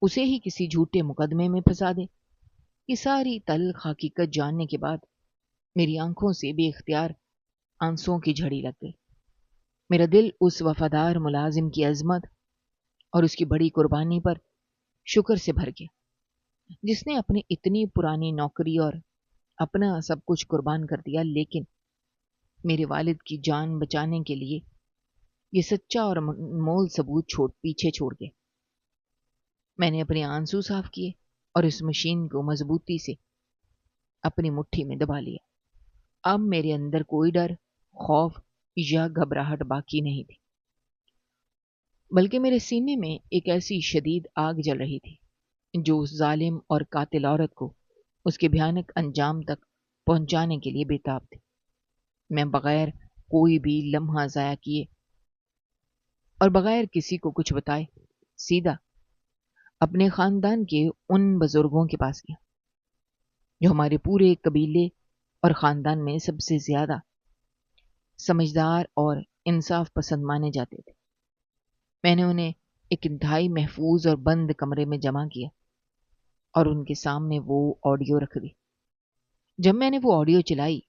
اسے ہی کسی جھوٹے مقدمے میں پھنسا دے۔ یہ ساری تلخ حقیقت جاننے کے بعد میری آنکھوں سے بے اختیار آنسوں کی جھڑی لگ گئی۔ میرا دل اس وفادار ملازم کی عظمت اور اس کی بڑی قربانی پر شکر سے بھر گیا، جس نے اپنی اتنی پرانی نوکری اور اپنا سب کچھ قربان کر دیا، لیکن میرے والد کی جان بچانے کے لیے یہ سچا اور مول ثبوت پیچھے چھوڑ گیا۔ میں نے اپنے آنسو صاف کیے اور اس مشین کو مضبوطی سے اپنی مٹھی میں دبا لیا۔ اب میرے اندر کوئی ڈر، خوف یا گھبراہٹ باقی نہیں تھی، بلکہ میرے سینے میں ایک ایسی شدید آگ جل رہی تھی جو اس ظالم اور قاتل عورت کو اس کے بھیانک انجام تک پہنچانے کے لیے بے تاب تھی۔ میں بغیر کوئی بھی لمحہ ضائع کیے اور بغیر کسی کو کچھ بتائے سیدھا اپنے خاندان کے ان بزرگوں کے پاس گیا جو ہمارے پورے قبیلے اور خاندان میں سب سے زیادہ سمجھدار اور انصاف پسند مانے جاتے تھے۔ میں نے انہیں ایک انتہائی محفوظ اور بند کمرے میں جمع کیا اور ان کے سامنے وہ آڈیو رکھ دی۔ جب میں نے وہ آڈیو چلائی،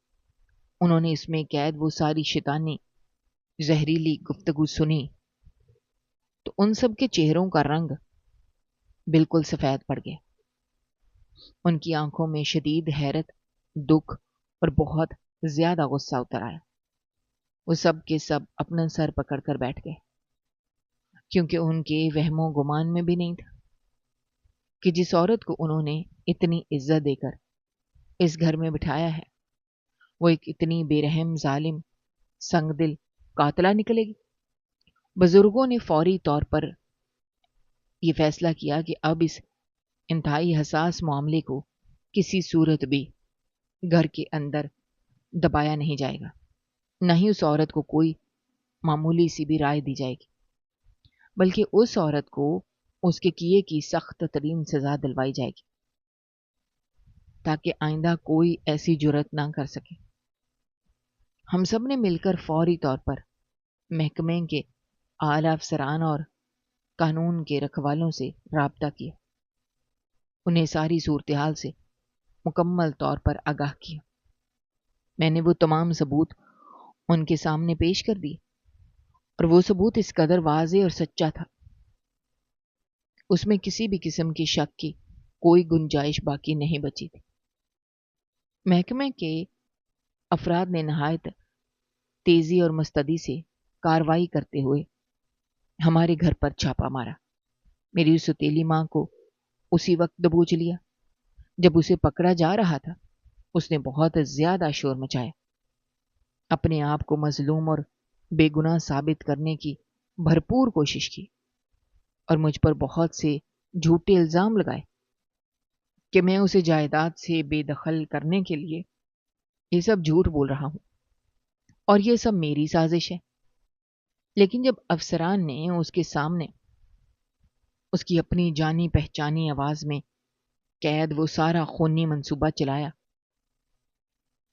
انہوں نے اس میں قید وہ ساری شیطانی زہریلی گفتگو سنی تو ان سب کے چہروں کا رنگ بالکل سفید پڑ گیا۔ ان کی آنکھوں میں شدید حیرت، دکھ اور بہت زیادہ غصہ اتر آیا۔ وہ سب کے سب اپنا سر پکڑ کر بیٹھ گئے، کیونکہ ان کے وہم و گمان میں بھی نہیں تھا کہ جس عورت کو انہوں نے اتنی عزت دے کر اس گھر میں بٹھایا ہے وہ ایک اتنی بے رحم، ظالم، سنگ دل قاتلہ نکلے گی۔ بزرگوں نے فوری طور پر یہ فیصلہ کیا کہ اب اس انتہائی حساس معاملے کو کسی صورت بھی گھر کے اندر دبایا نہیں جائے گا، نہ ہی اس عورت کو کوئی معمولی سی بھی رائے دی جائے گی، بلکہ اس عورت کو اس کے کیے کی سخت ترین سزا دلوائی جائے گی تاکہ آئندہ کوئی ایسی جرات نہ کر سکے۔ ہم سب نے مل کر فوری طور پر محکمے کے اعلی افسران اور قانون کے رکھوالوں سے رابطہ کیا، انہیں ساری صورتحال سے مکمل طور پر آگاہ کیا۔ میں نے وہ تمام ثبوت ان کے سامنے پیش کر دیے، اور وہ ثبوت اس قدر واضح اور سچا تھا، اس میں کسی بھی قسم کی شک کی کوئی گنجائش باقی نہیں بچی تھی۔ محکمے کے افراد نے نہایت تیزی اور مستعدی سے کارروائی کرتے ہوئے ہمارے گھر پر چھاپا مارا۔ میری اس ستیلی ماں کو اسی وقت دبوچ لیا جب اسے پکڑا جا رہا تھا۔ اس نے بہت زیادہ شور مچایا، اپنے آپ کو مظلوم اور بے گناہ ثابت کرنے کی بھرپور کوشش کی، اور مجھ پر بہت سے جھوٹے الزام لگائے کہ میں اسے جائیداد سے بے دخل کرنے کے لیے یہ سب جھوٹ بول رہا ہوں اور یہ سب میری سازش ہے۔ لیکن جب افسران نے اس کے سامنے اس کی اپنی جانی پہچانی آواز میں قید وہ سارا خونی منصوبہ چلایا،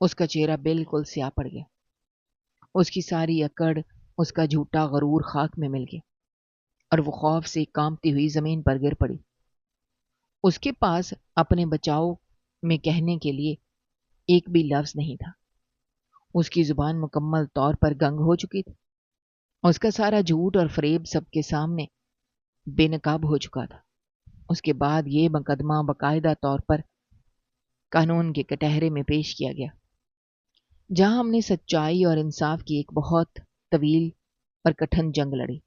اس کا چہرہ بالکل سیاہ پڑ گیا، اس کی ساری اکڑ، اس کا جھوٹا غرور خاک میں مل گیا، اور وہ خوف سے کانپتی ہوئی زمین پر گر پڑی۔ اس کے پاس اپنے بچاؤ میں کہنے کے لیے ایک بھی لفظ نہیں تھا۔ اس کی زبان مکمل طور پر گنگ ہو چکی تھی، اس کا سارا جھوٹ اور فریب سب کے سامنے بے نقاب ہو چکا تھا۔ اس کے بعد یہ مقدمہ باقاعدہ طور پر قانون کے کٹہرے میں پیش کیا گیا، جہاں ہم نے سچائی اور انصاف کی ایک بہت طویل اور کٹھن جنگ لڑی۔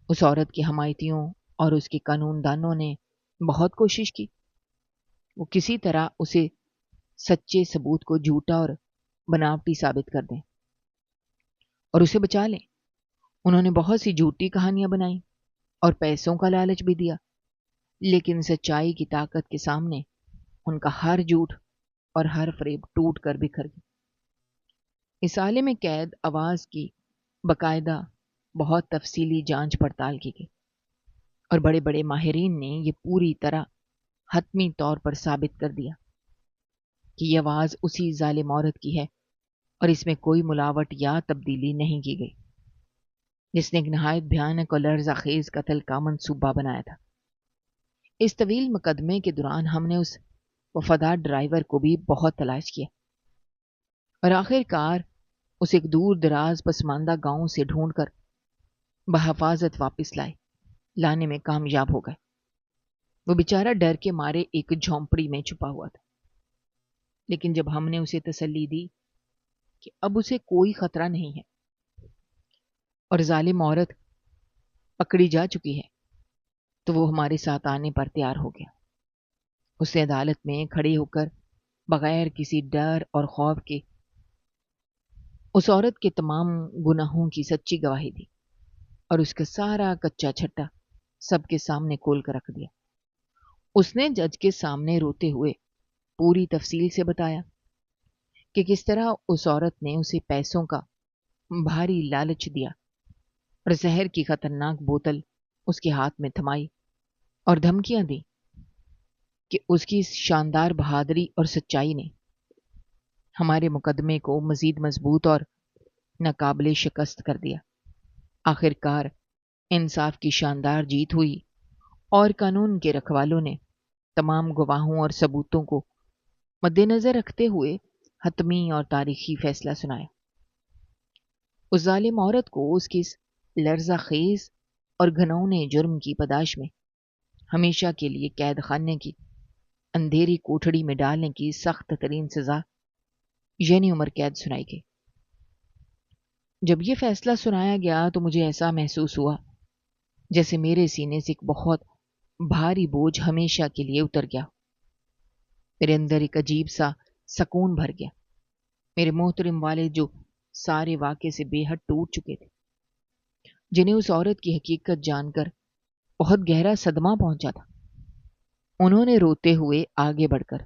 اس عورت کے حمایتیوں اور اس کے قانون دانوں نے بہت کوشش کی، وہ کسی طرح اسے سچے ثبوت کو جھوٹا اور بناوٹی ثابت کر دیں اور اسے بچا لیں۔ انہوں نے بہت سی جھوٹی کہانیاں بنائیں اور پیسوں کا لالچ بھی دیا، لیکن سچائی کی طاقت کے سامنے ان کا ہر جھوٹ اور ہر فریب ٹوٹ کر بکھر گیا۔ اس عالم قید آواز کی باقاعدہ بہت تفصیلی جانچ پڑتال کی گئی اور بڑے بڑے ماہرین نے یہ پوری طرح حتمی طور پر ثابت کر دیا کہ یہ آواز اسی ظالم عورت کی ہے اور اس میں کوئی ملاوٹ یا تبدیلی نہیں کی گئی، جس نے ایک نہایت بھیانک اور لرزہ خیز قتل کا منصوبہ بنایا تھا۔ اس طویل مقدمے کے دوران ہم نے اس وفادار ڈرائیور کو بھی بہت تلاش کیا اور آخر کار اسے ایک دور دراز پسماندہ گاؤں سے ڈھونڈ کر بحفاظت واپس لانے میں کامیاب ہو گئے۔ وہ بیچارہ ڈر کے مارے ایک جھونپڑی میں چھپا ہوا تھا، لیکن جب ہم نے اسے تسلی دی کہ اب اسے کوئی خطرہ نہیں ہے اور ظالم عورت پکڑی جا چکی ہے، تو وہ ہمارے ساتھ آنے پر تیار ہو گیا۔ اس نے عدالت میں کھڑے ہو کر بغیر کسی ڈر اور خوف کے اس عورت کے تمام گناہوں کی سچی گواہی دی اور اس کا سارا کچا چھٹا سب کے سامنے کھول کر رکھ دیا۔ اس نے جج کے سامنے روتے ہوئے پوری تفصیل سے بتایا کہ کس طرح اس عورت نے اسے پیسوں کا بھاری لالچ دیا اور زہر کی خطرناک بوتل اس کے ہاتھ میں تھمائی اور دھمکیاں دی کہ اس کی شاندار بہادری اور سچائی نے ہمارے مقدمے کو مزید مضبوط اور ناقابل شکست کر دیا۔ آخر کار انصاف کی شاندار جیت ہوئی اور قانون کے رکھوالوں نے تمام گواہوں اور ثبوتوں کو مد نظر رکھتے ہوئے حتمی اور تاریخی فیصلہ سنایا۔ اس ظالم عورت کو اس کی لرزہ خیز اور گھنونے جرم کی پاداش میں ہمیشہ کے لیے قید خانے کی اندھیری کوٹھڑی میں ڈالنے کی سخت ترین سزا یعنی عمر قید سنائی گئی۔ جب یہ فیصلہ سنایا گیا تو مجھے ایسا محسوس ہوا جیسے میرے سینے سے ایک بہت بھاری بوجھ ہمیشہ کے لیے اتر گیا۔ میرے اندر ایک عجیب سا سکون بھر گیا۔ میرے محترم والد جو سارے واقعے سے بے حد ٹوٹ چکے تھے، جنہیں اس عورت کی حقیقت جان کر بہت گہرا صدمہ پہنچا تھا، انہوں نے روتے ہوئے آگے بڑھ کر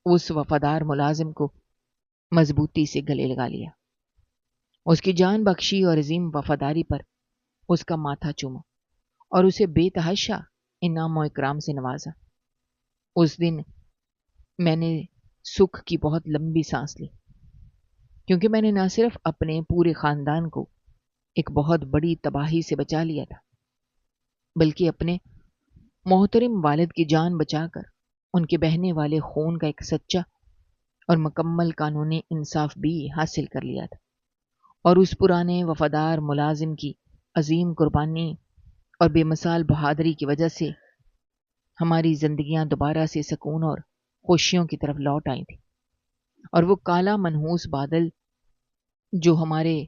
اس وفادار ملازم کو مضبوطی سے گلے لگا لیا، اس کی جان بخشی اور عظیم وفاداری پر اس کا ماتھا چوما اور اسے بے تحاشا انعام و اکرام سے نوازا۔ اس دن میں نے سکھ کی بہت لمبی سانس لی، کیونکہ میں نے نہ صرف اپنے پورے خاندان کو ایک بہت بڑی تباہی سے بچا لیا تھا، بلکہ اپنے محترم والد کی جان بچا کر ان کے بہنے والے خون کا ایک سچا اور مکمل قانونی انصاف بھی حاصل کر لیا تھا، اور اس پرانے وفادار ملازم کی عظیم قربانی اور بے مثال بہادری کی وجہ سے ہماری زندگیاں دوبارہ سے سکون اور خوشیوں کی طرف لوٹ آئی تھیں، اور وہ کالا منحوس بادل جو ہمارے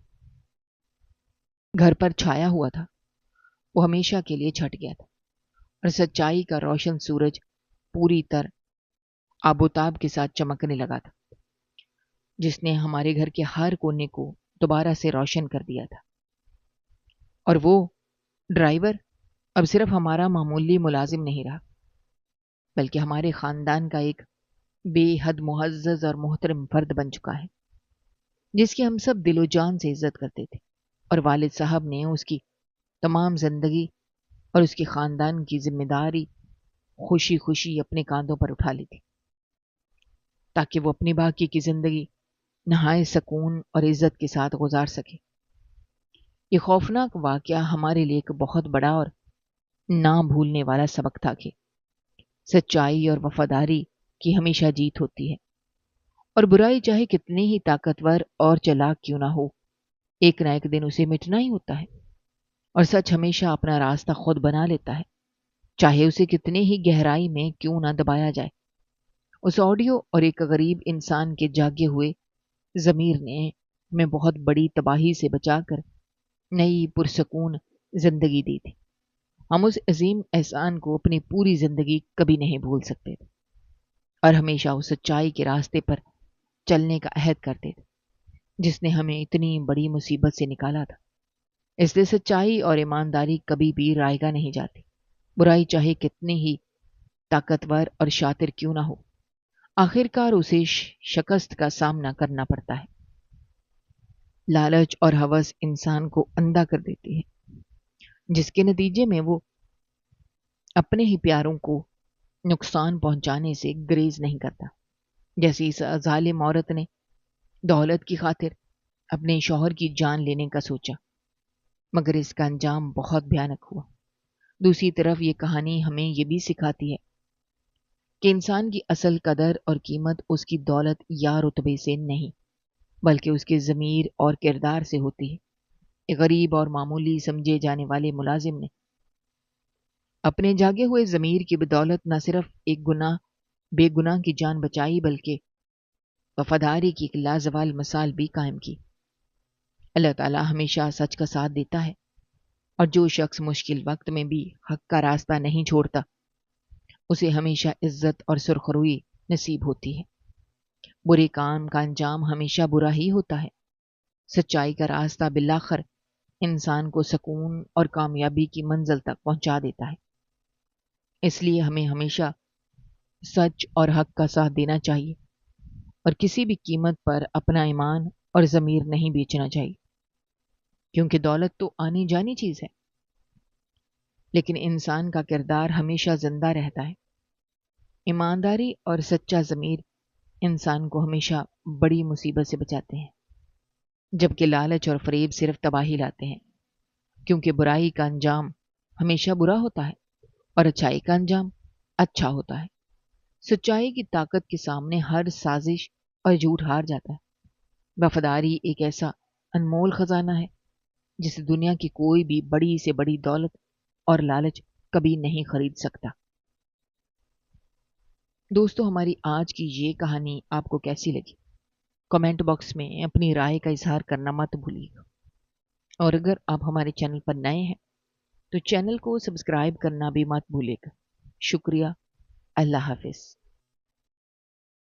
گھر پر چھایا ہوا تھا وہ ہمیشہ کے لیے چھٹ گیا تھا، اور سچائی کا روشن سورج پوری طرح آب و تاب کے ساتھ چمکنے لگا تھا، جس نے ہمارے گھر کے ہر کونے کو دوبارہ سے روشن کر دیا تھا۔ اور وہ ڈرائیور اب صرف ہمارا معمولی ملازم نہیں رہا، بلکہ ہمارے خاندان کا ایک بے حد معزز اور محترم فرد بن چکا ہے، جس کی ہم سب دل و جان سے عزت کرتے تھے، اور والد صاحب نے اس کی تمام زندگی اور اس کے خاندان کی ذمہ داری خوشی خوشی اپنے کاندھوں پر اٹھا لی تھی، تاکہ وہ اپنی باقی کی زندگی نہایت سکون اور عزت کے ساتھ گزار سکے۔ یہ خوفناک واقعہ ہمارے لیے ایک بہت بڑا اور نہ بھولنے والا سبق تھا کہ سچائی اور وفاداری کی ہمیشہ جیت ہوتی ہے، اور برائی چاہے کتنی ہی طاقتور اور چلاک کیوں نہ ہو، ایک نہ ایک دن اسے مٹنا ہی ہوتا ہے، اور سچ ہمیشہ اپنا راستہ خود بنا لیتا ہے، چاہے اسے کتنی ہی گہرائی میں کیوں نہ دبایا جائے۔ اس آڈیو اور ایک غریب انسان کے جاگے ہوئے ضمیر نے میں بہت بڑی تباہی سے بچا کر نئی پرسکون زندگی دی تھی۔ ہم اس عظیم احسان کو اپنی پوری زندگی کبھی نہیں بھول سکتے تھے، اور ہمیشہ اس سچائی کے راستے پر چلنے کا عہد کرتے تھے جس نے ہمیں اتنی بڑی مصیبت سے نکالا تھا۔ اس لیے سچائی اور ایمانداری کبھی بھی رائیگاں نہیں جاتی۔ برائی چاہے کتنی ہی طاقتور اور شاطر کیوں نہ ہو، آخر کار اسے شکست کا سامنا کرنا پڑتا ہے۔ لالچ اور ہوس انسان کو اندھا کر دیتی ہے، جس کے نتیجے میں وہ اپنے ہی پیاروں کو نقصان پہنچانے سے گریز نہیں کرتا، جیسی اس ظالم عورت نے دولت کی خاطر اپنے شوہر کی جان لینے کا سوچا، مگر اس کا انجام بہت بھیانک ہوا۔ دوسری طرف یہ کہانی ہمیں یہ بھی سکھاتی ہے کہ انسان کی اصل قدر اور قیمت اس کی دولت یا رتبے سے نہیں، بلکہ اس کے ضمیر اور کردار سے ہوتی ہے۔ ایک غریب اور معمولی سمجھے جانے والے ملازم نے اپنے جاگے ہوئے ضمیر کی بدولت نہ صرف ایک بے گناہ کی جان بچائی، بلکہ وفاداری کی ایک لازوال مثال بھی قائم کی۔ اللہ تعالیٰ ہمیشہ سچ کا ساتھ دیتا ہے، اور جو شخص مشکل وقت میں بھی حق کا راستہ نہیں چھوڑتا، اسے ہمیشہ عزت اور سرخروئی نصیب ہوتی ہے۔ برے کام کا انجام ہمیشہ برا ہی ہوتا ہے۔ سچائی کا راستہ بالآخر انسان کو سکون اور کامیابی کی منزل تک پہنچا دیتا ہے۔ اس لیے ہمیں ہمیشہ سچ اور حق کا ساتھ دینا چاہیے، اور کسی بھی قیمت پر اپنا ایمان اور ضمیر نہیں بیچنا چاہیے، کیونکہ دولت تو آنی جانی چیز ہے، لیکن انسان کا کردار ہمیشہ زندہ رہتا ہے۔ ایمانداری اور سچا ضمیر انسان کو ہمیشہ بڑی مصیبت سے بچاتے ہیں، جبکہ لالچ اور فریب صرف تباہی لاتے ہیں، کیونکہ برائی کا انجام ہمیشہ برا ہوتا ہے اور اچھائی کا انجام اچھا ہوتا ہے۔ سچائی کی طاقت کے سامنے ہر سازش اور جھوٹ ہار جاتا ہے۔ وفاداری ایک ایسا انمول خزانہ ہے جسے دنیا کی کوئی بھی بڑی سے بڑی دولت اور لالچ کبھی نہیں خرید سکتا۔ دوستو، ہماری آج کی یہ کہانی آپ کو کیسی لگی؟ کمنٹ باکس میں اپنی رائے کا اظہار کرنا مت بھولیے گا، اور اگر آپ ہمارے چینل پر نئے ہیں تو چینل کو سبسکرائب کرنا بھی مت بھولیے گا۔ شکریہ۔ اللہ حافظ۔